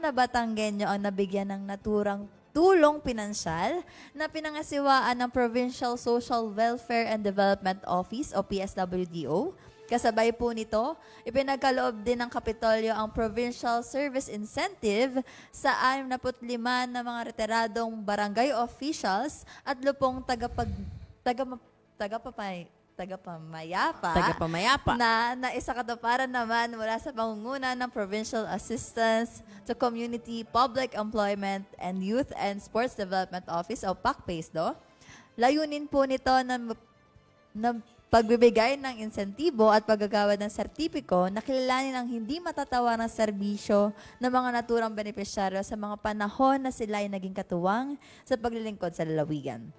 na Batanggenyo ang nabigyan ng naturang tulong pinansyal na pinangasiwaan ng Provincial Social Welfare and Development Office o PSWDO. Kasabay po nito, ipinagkaloob din ng Kapitolyo ang Provincial Service Incentive sa 65 na mga retiradong barangay officials at 10 tagapamayapa na naisakatuparan naman mula sa pangunguna ng Provincial Assistance to Community Public Employment and Youth and Sports Development Office o PACPACE. Layunin po nito na pagbibigay ng insentibo at paggagawa ng sertipiko na kilalanin ang hindi matatawarang serbisyo ng mga naturang benepisyaryo sa mga panahon na sila ay naging katuwang sa paglilingkod sa lalawigan.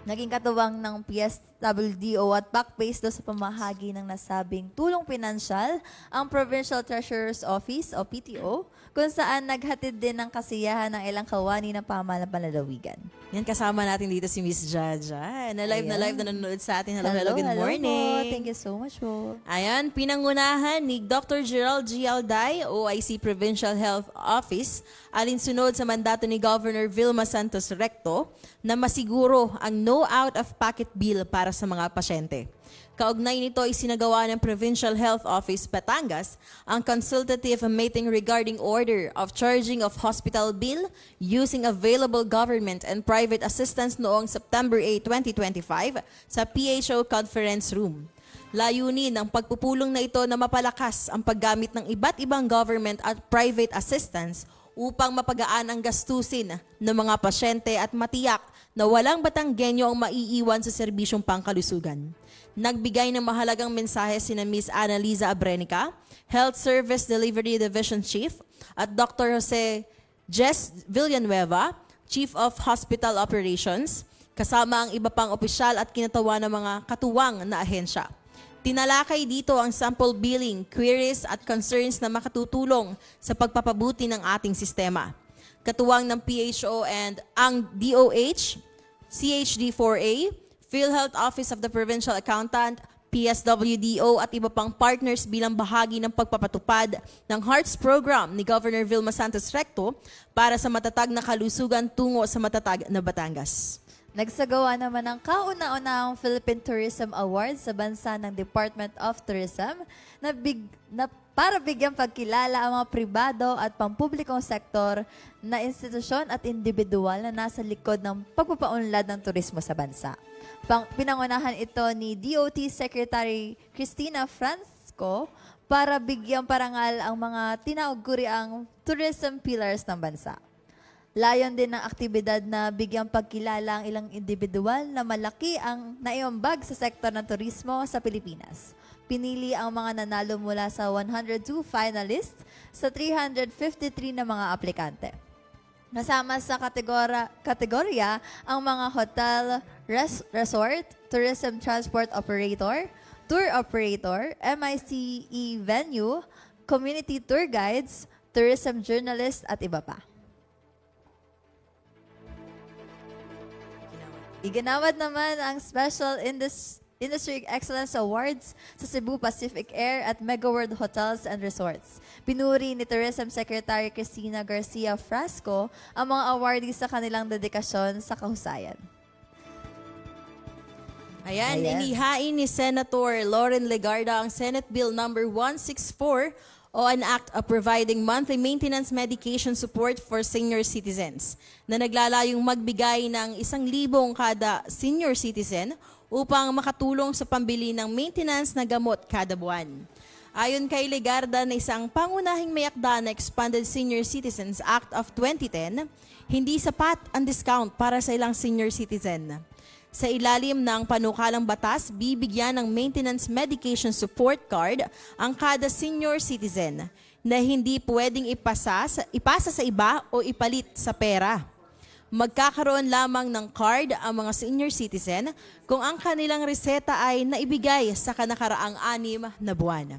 Naging katuwang ng PSWDO at PACPACE sa pamahagi ng nasabing tulong pinansyal ang Provincial Treasurer's Office o PTO, kung saan naghatid din ng kasiyahan ng ilang kawani ng pamahalang panlalawigan. Yan, kasama natin dito si Miss Jaja. Na live na nanonood sa atin. Hello, good Hello morning. po. Thank you so much po. Ayan, pinangunahan ni Dr. Gerald G. Alday, OIC Provincial Health Office, alinsunod sa mandato ni Governor Vilma Santos Recto na masiguro ang no out-of-pocket bill para sa mga pasyente. Kaugnay nito, isinagawa ng Provincial Health Office Batangas ang consultative meeting regarding order of charging of hospital bill using available government and private assistance noong September 8, 2025 sa PHO Conference Room. Layunin ng pagpupulong na ito na mapalakas ang paggamit ng iba't ibang government at private assistance upang mapagaan ang gastusin ng mga pasyente at matiyak na walang Batanggenyo ang maiiwan sa serbisyong pangkalusugan. Nagbigay ng mahalagang mensahe sina Ms. Annaliza Abrenica, Health Service Delivery Division Chief, at Dr. Jose Jess Villanueva, Chief of Hospital Operations, kasama ang iba pang opisyal at kinatawa ng mga katuwang na ahensya. Tinalakay dito ang sample billing, queries at concerns na makatutulong sa pagpapabuti ng ating sistema. Katuwang ng PHO and ang DOH, CHD4A, PhilHealth Office of the Provincial Accountant, PSWDO at iba pang partners bilang bahagi ng pagpapatupad ng Hearts Program ni Governor Vilma Santos Recto para sa matatag na kalusugan tungo sa matatag na Batangas. Nagsagawa naman ng kauna-unahang Philippine Tourism Awards sa bansa ng Department of Tourism para bigyang pagkilala ang mga pribado at pampublikong sektor na institusyon at individual na nasa likod ng pagpapaunlad ng turismo sa bansa. Pinangunahan ito ni DOT Secretary Cristina Francisco para bigyang parangal ang mga tinaguriang tourism pillars ng bansa. Layon din ng aktibidad na bigyang pagkilala ang ilang individual na malaki ang naiambag sa sektor ng turismo sa Pilipinas. Pinili ang mga nanalo mula sa 102 finalists sa 353 na mga aplikante. Nasama sa kategorya ang mga hotel, resort, tourism transport operator, tour operator, MICE venue, community tour guides, tourism journalist at iba pa. Iginawad naman ang Special Industry Excellence Awards sa Cebu Pacific Air at Mega World Hotels and Resorts. Pinuri ni Tourism Secretary Cristina Garcia Frasco ang mga awardees sa kanilang dedikasyon sa kahusayan. Ayan, inihain ni Senator Lauren Legarda ang Senate Bill number 164 o an act of providing monthly maintenance medication support for senior citizens na naglalayong magbigay ng 1,000 kada senior citizen upang makatulong sa pambili ng maintenance na gamot kada buwan. Ayon kay Legarda na isang pangunahing mayakda na Expanded Senior Citizens Act of 2010, hindi sapat ang discount para sa ilang senior citizen. Sa ilalim ng panukalang batas, bibigyan ng maintenance medication support card ang kada senior citizen na hindi pwedeng ipasa sa iba o ipalit sa pera. Magkakaroon lamang ng card ang mga senior citizen kung ang kanilang reseta ay naibigay sa kanakaraang 6 na buwan.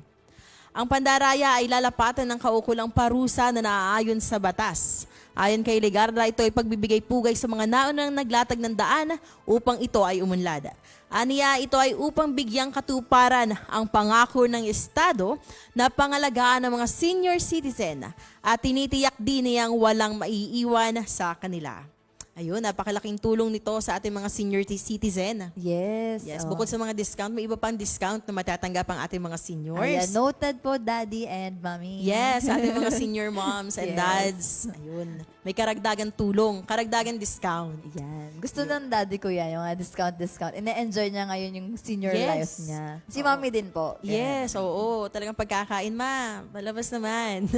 Ang pandaraya ay lalapatan ng kaukulang parusa na naaayon sa batas. Ayon kay Legarda, ito ay pagbibigay pugay sa mga naunang naglatag ng daan upang ito ay umunlad. Aniya, ito ay upang bigyang katuparan ang pangako ng Estado na pangalagaan ng mga senior citizen at tinitiyak din niyang walang maiiwan sa kanila. Ayun, napakalaking tulong nito sa ating mga senior citizen. Yes. Bukod sa mga discount, may iba pang discount na matatanggap ang ating mga seniors. Ayan, noted po, Daddy and Mommy. Yes, ating mga senior moms and dads. Ayun. May karagdagan tulong, karagdagan discount. Yan. Gusto ng daddy ko yan, yung discount. Ine-enjoy niya ngayon yung senior life niya. Si Mommy din po. Yes, oo. Talagang pagkakain, ma. Malabas naman.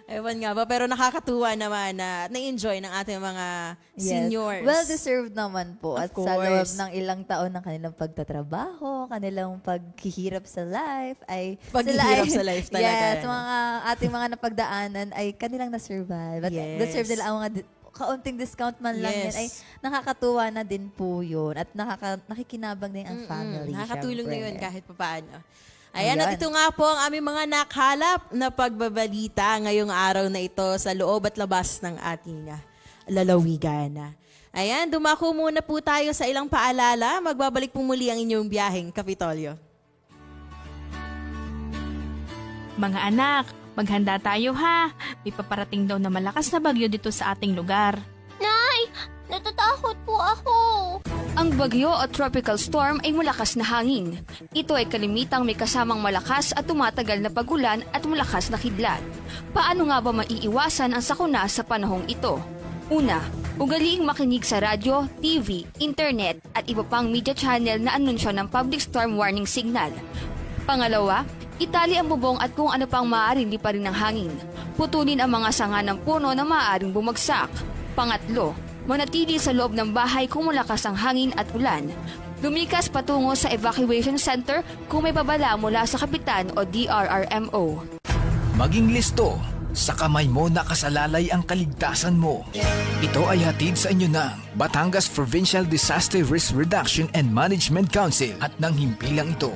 Ewan nga ba. Pero nakakatuwa naman na na-enjoy ng ating mga seniors. Well-deserved naman po. Of At sa loob course. ng ilang taon ng kanilang pagtatrabaho, kanilang paghihirap sa life, ay Paghihirap sa life talaga. Yes, mga ating mga napagdaanan ay kanilang na-survive. At Yes. deserve nila ang mga kaunting discount man lang Yes. yan, ay nakakatuwa na din po yun. At nakikinabang din ang family. Nakakatulong na syempre. yun kahit papaano. Ayan, at Ayan. ito nga po ang aming mga nakalap na pagbabalita ngayong araw na ito sa loob at labas ng ating lalawigan. Ayan, dumako muna po tayo sa ilang paalala. Magbabalik po muli ang inyong biyaheng Kapitolyo. Mga anak, maghanda tayo ha. May paparating daw na malakas na bagyo dito sa ating lugar. Nay, natatakot po ako. Ang bagyo o tropical storm ay malakas na hangin. Ito ay kalimitang may kasamang malakas at tumatagal na pagulan at malakas na kidlat. Paano nga ba maiiwasan ang sakuna sa panahong ito? Una, ugaliing makinig sa radyo, TV, internet at iba pang media channel na anunsyo ng public storm warning signal. Pangalawa, itali ang bubong at kung ano pang maaaring liparin ng hangin. Putulin ang mga sanga ng puno na maaaring bumagsak. Pangatlo, manatili sa loob ng bahay kung malakas ang hangin at ulan. Lumikas patungo sa evacuation center kung may babala mula sa kapitan o DRRMO. Maging listo, sa kamay mo nakasalalay ang kaligtasan mo. Ito ay hatid sa inyo ng Batangas Provincial Disaster Risk Reduction and Management Council at ng himpilang ito.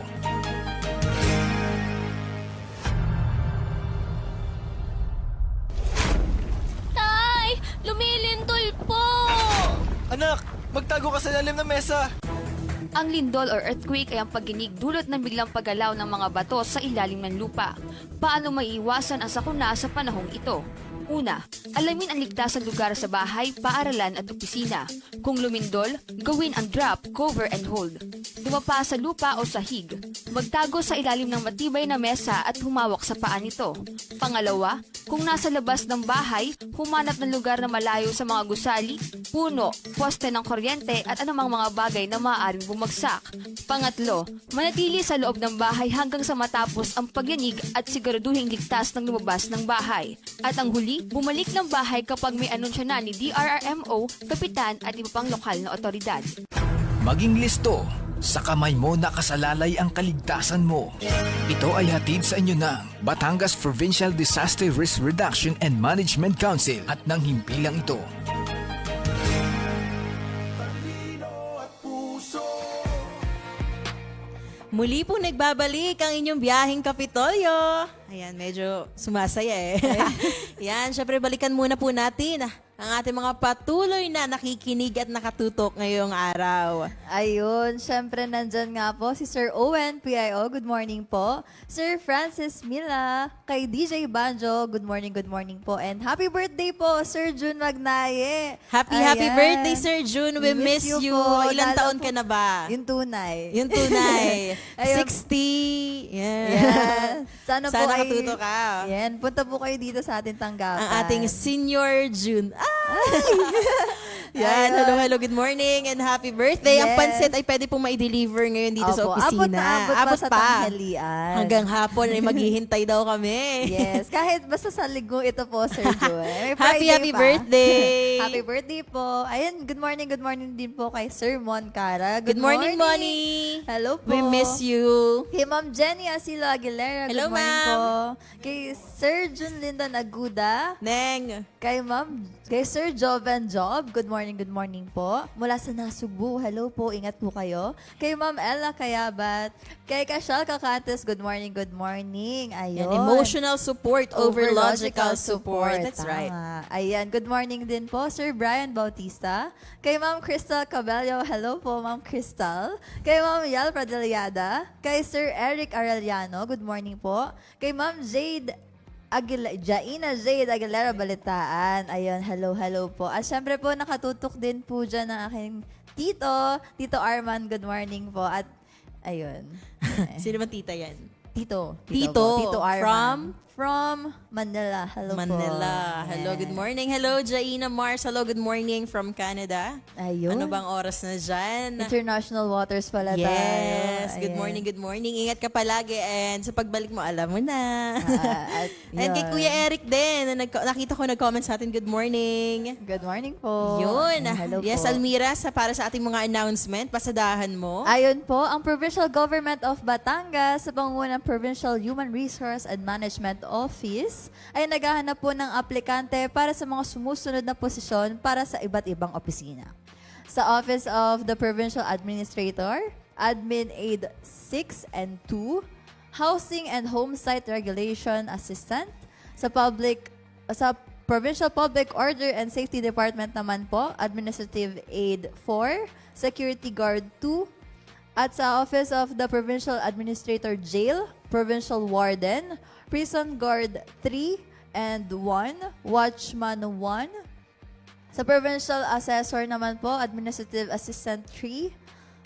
Lumilindol po! Anak, magtago ka sa lalim ng mesa. Ang lindol or earthquake ay ang pagginig dulot ng biglang paggalaw ng mga bato sa ilalim ng lupa. Paano maiiwasan ang sakuna sa panahong ito? Una, alamin ang ligtas na lugar sa bahay, paaralan at opisina. Kung lumindol, gawin ang drop, cover and hold. Dumapa sa lupa o sahig. Magtago sa ilalim ng matibay na mesa at humawak sa paa nito. Pangalawa, kung nasa labas ng bahay, humanap ng lugar na malayo sa mga gusali, puno, poste ng kuryente at anumang mga bagay na maaaring bumagsak. Pangatlo, manatili sa loob ng bahay hanggang sa matapos ang pagyanig at siguraduhing ligtas ng lumabas ng bahay. At ang huli, bumalik ng bahay kapag may anunsyo na ni DRRMO, kapitan at iba pang lokal na otoridad. Maging listo. Sa kamay mo nakasalalay ang kaligtasan mo. Ito ay hatid sa inyo ng Batangas Provincial Disaster Risk Reduction and Management Council at ng himpilang ito. Muli pong nagbabalik ang inyong biyaheng Kapitolyo. Ayan, medyo sumasaya eh. Yan, syempre balikan muna po natin ang ating mga patuloy na nakikinig at nakatutok ngayong araw. Ayun, syempre nandyan nga po si Sir Owen, PIO, good morning po. Sir Francis Mila, kay DJ Banjo, good morning po. And happy birthday po, Sir June Magnaye. Happy Ayan. birthday, Sir June. We miss you. po. Ilang Lalo taon po- ka na ba? Yung tunay. Yung tunay. Ayun. 60. Yeah. Yan. Sana po ay... katuto ka. Yan, punta po kayo dito sa ating tanggapan. Ang ating Senior June. Yan, hello, good morning and happy birthday. Ang Yes. pansit ay pwede pong ma-deliver ngayon dito sa Opo, opisina. abot pa sa tanghalian. Hanggang hapon ay maghihintay daw kami. Yes, kahit basta sa linggo ito po, Sir Joy. May Happy Friday pa. birthday. Happy birthday po. Ayan, good morning din po kay Sir Mon Cara. Good morning, Moni. Hello po. We miss you. Kay Ma'am Jenny Asilo Aguilera. Hello, good morning ma'am. po. Kay Sir Jun Linda Naguda. Neng. Kay Sir Joven Job. Good morning po. Mula sa Nasubu. Hello po. Ingat po kayo. Kay Ma'am Ella Kayabat. Kay Kashal Kakantes. Good morning. Ayun. Yan, emotional support over logical support. That's right. Tama. Ayan. Good morning din po, Sir Brian Bautista. Kay Ma'am Crystal Cabello. Hello po, Ma'am Crystal. Kay Ma'am Yal Pradaliada. Kay Sir Eric Arellano. Good morning po. Kay Ma'am Jaina Jade Aguilera Balitaan. Ayun, hello po. At syempre po, nakatutok din po dyan ang aking Tito Arman, good morning po. At ayun. Sino man tita yan? Tito Tito Arman. From Manila. Hello po. Manila. Hello, Yes. good morning. Hello, Jaina Mars. Hello, good morning from Canada. Ayun. Ano bang oras na dyan? International waters pala tayo. Yes. Good Ayan. morning. Ingat ka palagi. And sa pagbalik mo, alam mo na. At And kay yun. Kuya Eric din. Nakita ko nag-comment sa atin, good morning. Good morning po. Yun. Hello Yes, po. Almira, para sa ating mga announcement, pasadahan mo. Ayon po, ang Provincial Government of Batangas sa pangungunan ng Provincial Human Resource and Management Office ay naghahanap po ng aplikante para sa mga sumusunod na posisyon para sa iba't ibang opisina. Sa Office of the Provincial Administrator, Admin Aid 6 and 2, Housing and Homesite Regulation Assistant, sa Provincial Public Order and Safety Department naman po, Administrative Aid 4, Security Guard 2, at sa Office of the Provincial Administrator Jail, Provincial Warden, Prison Guard 3 and 1, Watchman 1. Sa Provincial Assessor naman po, Administrative Assistant 3,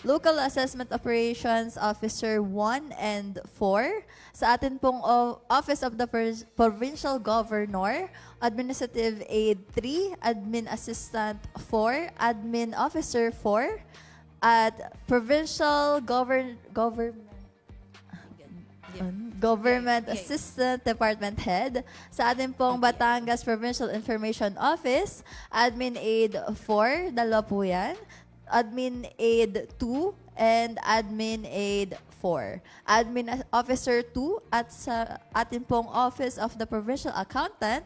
Local Assessment Operations Officer 1 and 4. Sa atin pong Office of the Provincial Governor, Administrative Aid 3, Admin Assistant 4, Admin Officer 4, at Provincial Government Assistant Department Head. Sa atin pong Batangas Provincial Information Office, Admin Aid 4, dalawa po yan. Admin Aid 2 and Admin Aid 4. Admin Officer 2 at sa atin pong Office of the Provincial Accountant,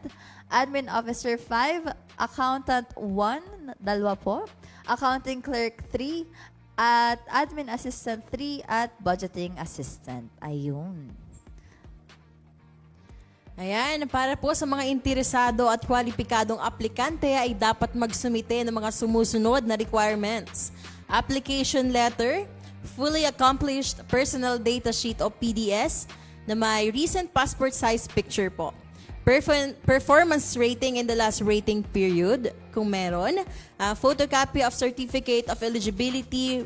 Admin Officer 5, Accountant 1, dalawa po. Accounting Clerk 3, at Admin Assistant 3 at Budgeting Assistant. Ayun. Ayan, para po sa mga interesado at kwalipikadong aplikante ay dapat magsumite ng mga sumusunod na requirements. Application letter, fully accomplished personal data sheet o PDS na may recent passport size picture po. Performance rating in the last rating period, kung meron. Photocopy of certificate of eligibility,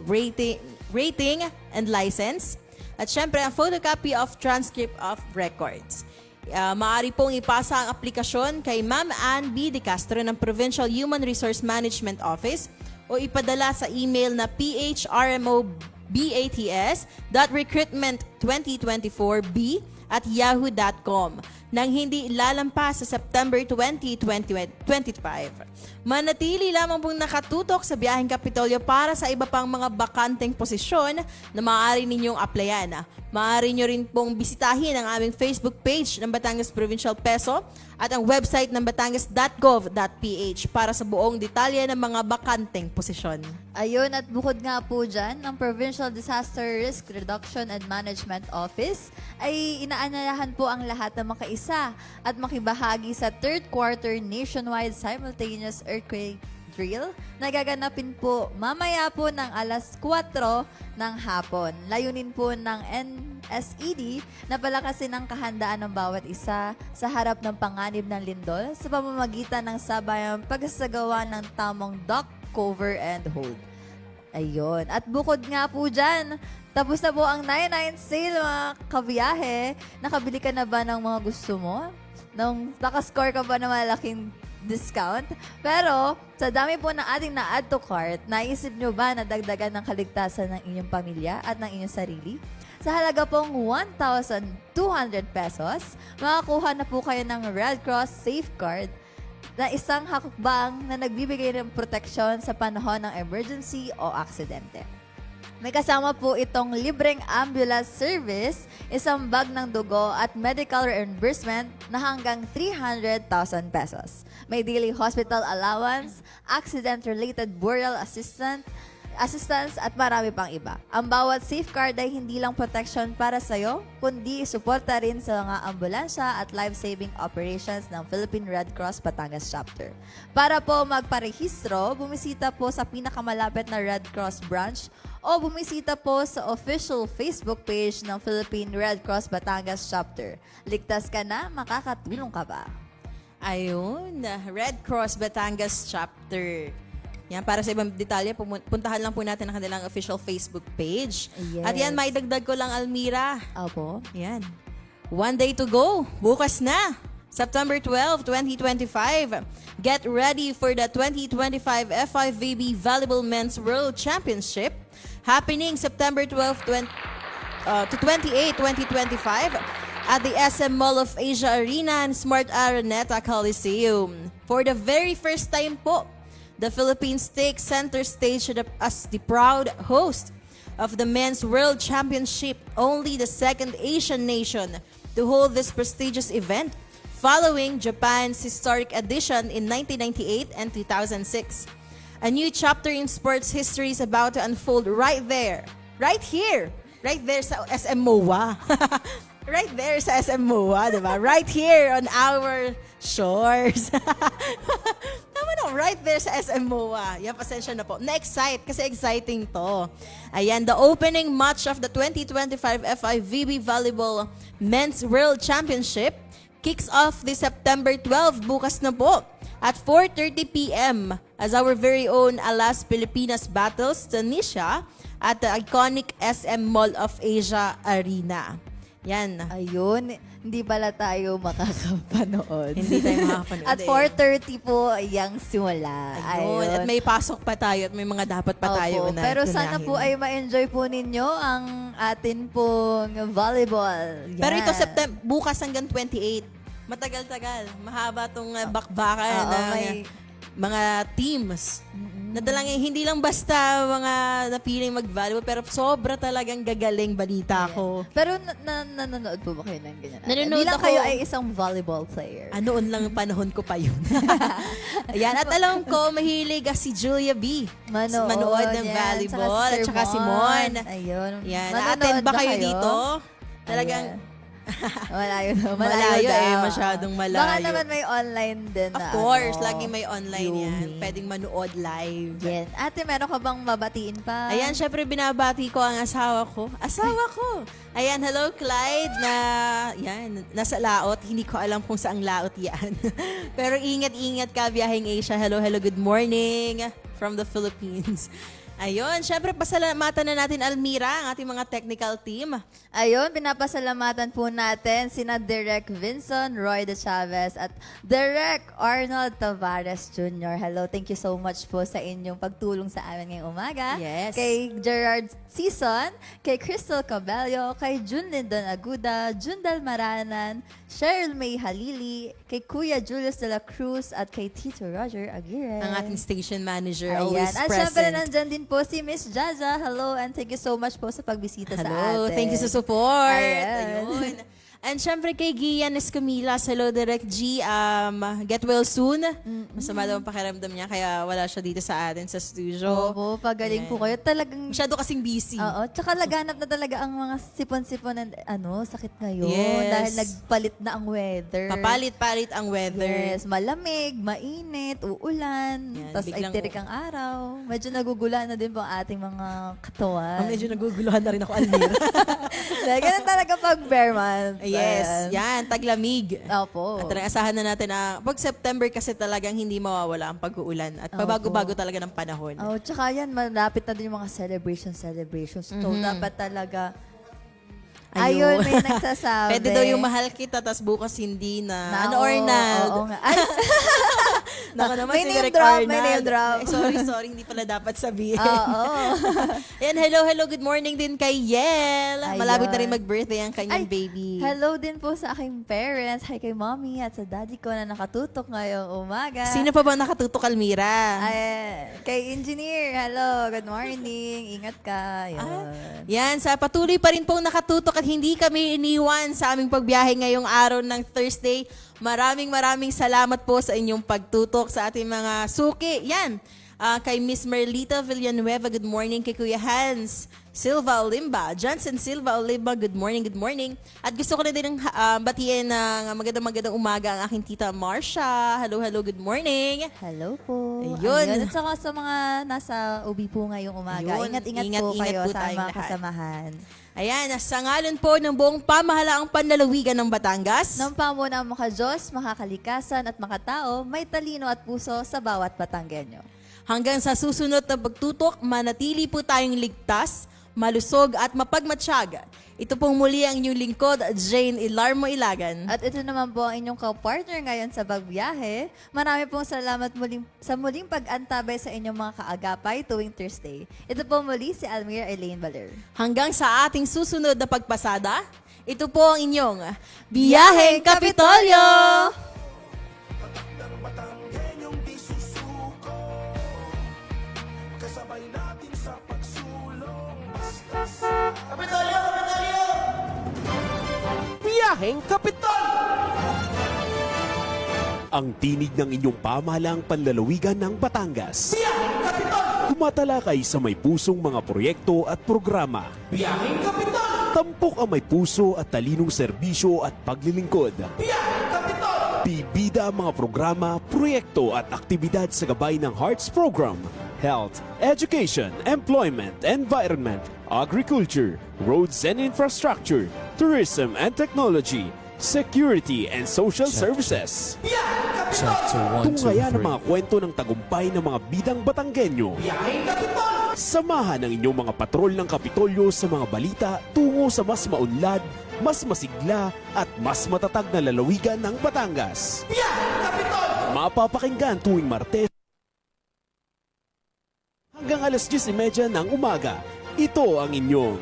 rating and license. At syempre, ang photocopy of transcript of records. Maaari pong ipasa ang aplikasyon kay Ma'am Ann B. De Castro ng Provincial Human Resource Management Office o ipadala sa email na phrmobats2024b@yahoo.com nang hindi lalampas sa September 20, 2025. Manatili lamang pong nakatutok sa Biyaheng Kapitolyo para sa iba pang mga bakanteng posisyon na maaari ninyong applyan. Maaari nyo rin pong bisitahin ang aming Facebook page ng Batangas Provincial Peso at ang website ng batangas.gov.ph para sa buong detalye ng mga bakanteng posisyon. Ayun, at bukod nga po dyan, ang Provincial Disaster Risk Reduction and Management Office ay inaanyayahan po ang lahat na makaisa at makibahagi sa third quarter nationwide simultaneous earthquake drill na gaganapin po mamaya po ng alas 4 ng hapon. Layunin po ng NSED na palakasin ang kahandaan ng bawat isa sa harap ng panganib ng lindol sa pamamagitan ng sabayang pagsasagawa ng tamang dock, cover, and hold. Ayun. At bukod nga po dyan, tapos na po ang 99 sale mga kabiyahe. Nakabili ka na ba ng mga gusto mo? Nakascore ka ba ng malaking discount? Pero, sa dami po ng ating na-add to cart, naisip nyo ba na dagdagan ng kaligtasan ng inyong pamilya at ng inyong sarili? Sa halaga pong 1,200 pesos, makakuha na po kayo ng Red Cross Safeguard na isang hakbang na nagbibigay ng proteksyon sa panahon ng emergency o aksidente. May kasama po itong libreng ambulance service, isang bag ng dugo at medical reimbursement na hanggang 300,000 pesos. May daily hospital allowance, accident-related burial assistance at marami pang iba. Ang bawat safeguard ay hindi lang protection para sa'yo, kundi suporta rin sa mga ambulansya at life-saving operations ng Philippine Red Cross Batangas Chapter. Para po magparehistro, bumisita po sa pinakamalapit na Red Cross branch o bumisita po sa official Facebook page ng Philippine Red Cross Batangas Chapter. Ligtas ka na, makakatulong ka ba? Ayun, Red Cross Batangas Chapter. Yan, para sa ibang detalye, puntahan lang po natin ang kanilang official Facebook page. Yes. At yan, may dagdag ko lang, Almira. Opo. Yan. 1 day to go. Bukas na. September 12, 2025. Get ready for the 2025 FIVB Volleyball Men's World Championship happening September 12 to 28, 2025 at the SM Mall of Asia Arena and Smart Araneta Coliseum. For the very first time po, the Philippines takes center stage as the proud host of the Men's World Championship, only the second Asian nation to hold this prestigious event, following Japan's historic edition in 1998 and 2006. A new chapter in sports history is about to unfold right there, right here, right there sa SM MOA. Right there sa SM MOA, diba? Right here on our shores. Tama no, right there sa SM MOA. Yan, pasensya na po. Na-excite kasi exciting to. Ayan, the opening match of the 2025 FIVB Volleyball Men's World Championship kicks off this September 12, bukas na po, at 4:30 p.m. as our very own Alas Pilipinas battles Tanisha at the iconic SM Mall of Asia Arena. Yan. Ayun, hindi pala tayo makakapanood. Hindi tayo makakapanood. At 4:30 po yung simula. Ayun. At may pasok pa tayo at may mga dapat pa tayo Opo. Pero sana po ay ma-enjoy po ninyo ang atin pong volleyball. Yan. Pero ito bukas hanggang 28. Matagal-tagal. Mahaba tong bakbakan ng mga teams. Nadalang hindi lang basta mga napiling mag-volleyball, pero sobra talagang gagaling, balita ko. Pero nanonood po ba kayo ng ganyan? Nanonood Hindi lang ako. kayo ay isang volleyball player. Noon lang panahon ko pa yun. Ayan, at alam ko, mahilig si Julia B. Manood ng volleyball. At saka si Mon. Ayun. Yan. Manonood Attend ba ba kayo kayo? dito? Talagang, Malayo na. Malayo daw. masyadong malayo. Baka naman may online din Of na course, ano, laging may online yan. viewing. Pwedeng manood live. Yan. Ate, meron ka bang mabatiin pa? Ayan, syempre binabati ko ang asawa ko. Ayan, hello Clyde na, yan, nasa laot. Hindi ko alam kung saang laot yan. Pero ingat-ingat ka, biyaheng Asia. Hello, good morning from the Philippines. Ayun, syempre pasalamatan na natin Almira, ang ating mga technical team. Ayun, pinapasalamatan po natin sina Direk Vinson, Roy De Chavez at Direk Arnold Tavares Jr. Hello, thank you so much po sa inyong pagtulong sa amin ngayong umaga. Yes. Kay Gerard Season, kay Crystal Cabello, kay Jun Lindon Aguda, Jundal Maranan, Cheryl May Halili, kay Kuya Julius de la Cruz at kay Tito Roger Aguirre. Ang ating station manager, Ayan. always At present. syempre nandyan din po si Miss Jaja. Hello and thank you so much po sa pagbisita sa Hello, atin. thank you sa support. Ayan. Ayun. And syempre kay Gian Escamilla, hello Direct G, get well soon. Masama daw ang pakiramdam niya kaya wala siya dito sa atin sa studio. Oo, pagaling po kayo. Talagang, Masyado kasing busy. oo, tsaka laganap na talaga ang mga sipon-sipon ng sakit ngayon. Yes. Dahil nagpalit na ang weather. Papalit-palit ang weather. Yes, malamig, mainit, uulan, Yan, tapos ay biglang tirik ang araw. Medyo nagugulan na din po ang ating mga katawan. Medyo naguguluhan na rin ako, Almira. Dahil ganun talaga pag bare month. Yes, Ayan. yan, taglamig. Opo. At asahan na natin na pag September kasi talagang hindi mawawala ang pag-uulan at pabago-bago talaga ng panahon. Oh, tsaka yan, malapit na din yung mga celebrations. So, dapat talaga, ayun, may nagsasabi. Pwede daw yung mahal kita, tas bukas hindi na. Ano, oo, Arnald? Oo nga. Ay, Naka naman may si name Direk drop, Arnald. may name drop. Sorry, hindi pala dapat sabihin. Oo. Yan, hello, good morning din kay Yel. Ayun. Malapit na rin mag-birthday ang kanyang Ay, baby. Hello din po sa aking parents. Hi kay mommy at sa daddy ko na nakatutok ngayong umaga. Sino pa ba nakatutok, Almira? Ay, kay engineer. Hello, good morning. Ingat ka. Yun. Yan, sa patuloy pa rin pong nakatutok at hindi kami iniwan sa aming pagbiyahe ngayong araw ng Thursday. Maraming salamat po sa inyong pagtutok sa ating mga suki. Yan, kay Miss Merlita Villanueva, good morning. Kay Kuya Hans Silva Olimba, Johnson Silva Olimba, good morning. At gusto ko na din batiin ng magandang umaga ang aking tita Marsha. Hello, good morning. Hello po. Ayun. At saka sa mga nasa UB po ngayong umaga, Ayun. ingat-ingat po kayo po sa tayong mga lahat. kasamahan. Ayan, sa ngalan po ng buong pamahalaang panlalawigan ng Batangas. Nang pamuna ang makajos, makakalikasan at makatao, may talino at puso sa bawat Batanggenyo. Hanggang sa susunod na pagtutok, manatili po tayong ligtas, malusog at mapagmatsyag. Ito pong muli ang inyong lingkod, Jane Ilarmo Ilagan. At ito naman po ang inyong ka-partner ngayon sa Bagbiyahe. Marami pong salamat sa muling pag-antabay sa inyong mga kaagapay tuwing Thursday. Ito po muli si Almira Elaine Baler. Hanggang sa ating susunod na pagpasada, ito po ang inyong Biyaheng Kapitolyo! Biyaheng Kapital! Ang tinig ng inyong pamahalaang panlalawigan ng Batangas. Biyaheng Kapital! Tumatalakay sa may pusong mga proyekto at programa. Biyaheng Kapital! Tampok ang may puso at talinong serbisyo at paglilingkod. Biyaheng Kapital! Bibida ang mga programa, proyekto at aktibidad sa gabay ng Hearts Program. Health, Education, Employment, Environment, Agriculture, Roads and Infrastructure, Tourism and Technology, Security and Social Services. Tunghayan ang mga kwento ng tagumpay ng mga bidang Batanggenyo. Samahan ang inyong mga patrol ng Kapitolyo sa mga balita tungo sa mas maunlad, mas masigla at mas matatag na lalawigan ng Batangas. Mapapakinggan tuwing Martes hanggang alas 10:30 ng umaga. Ito ang inyong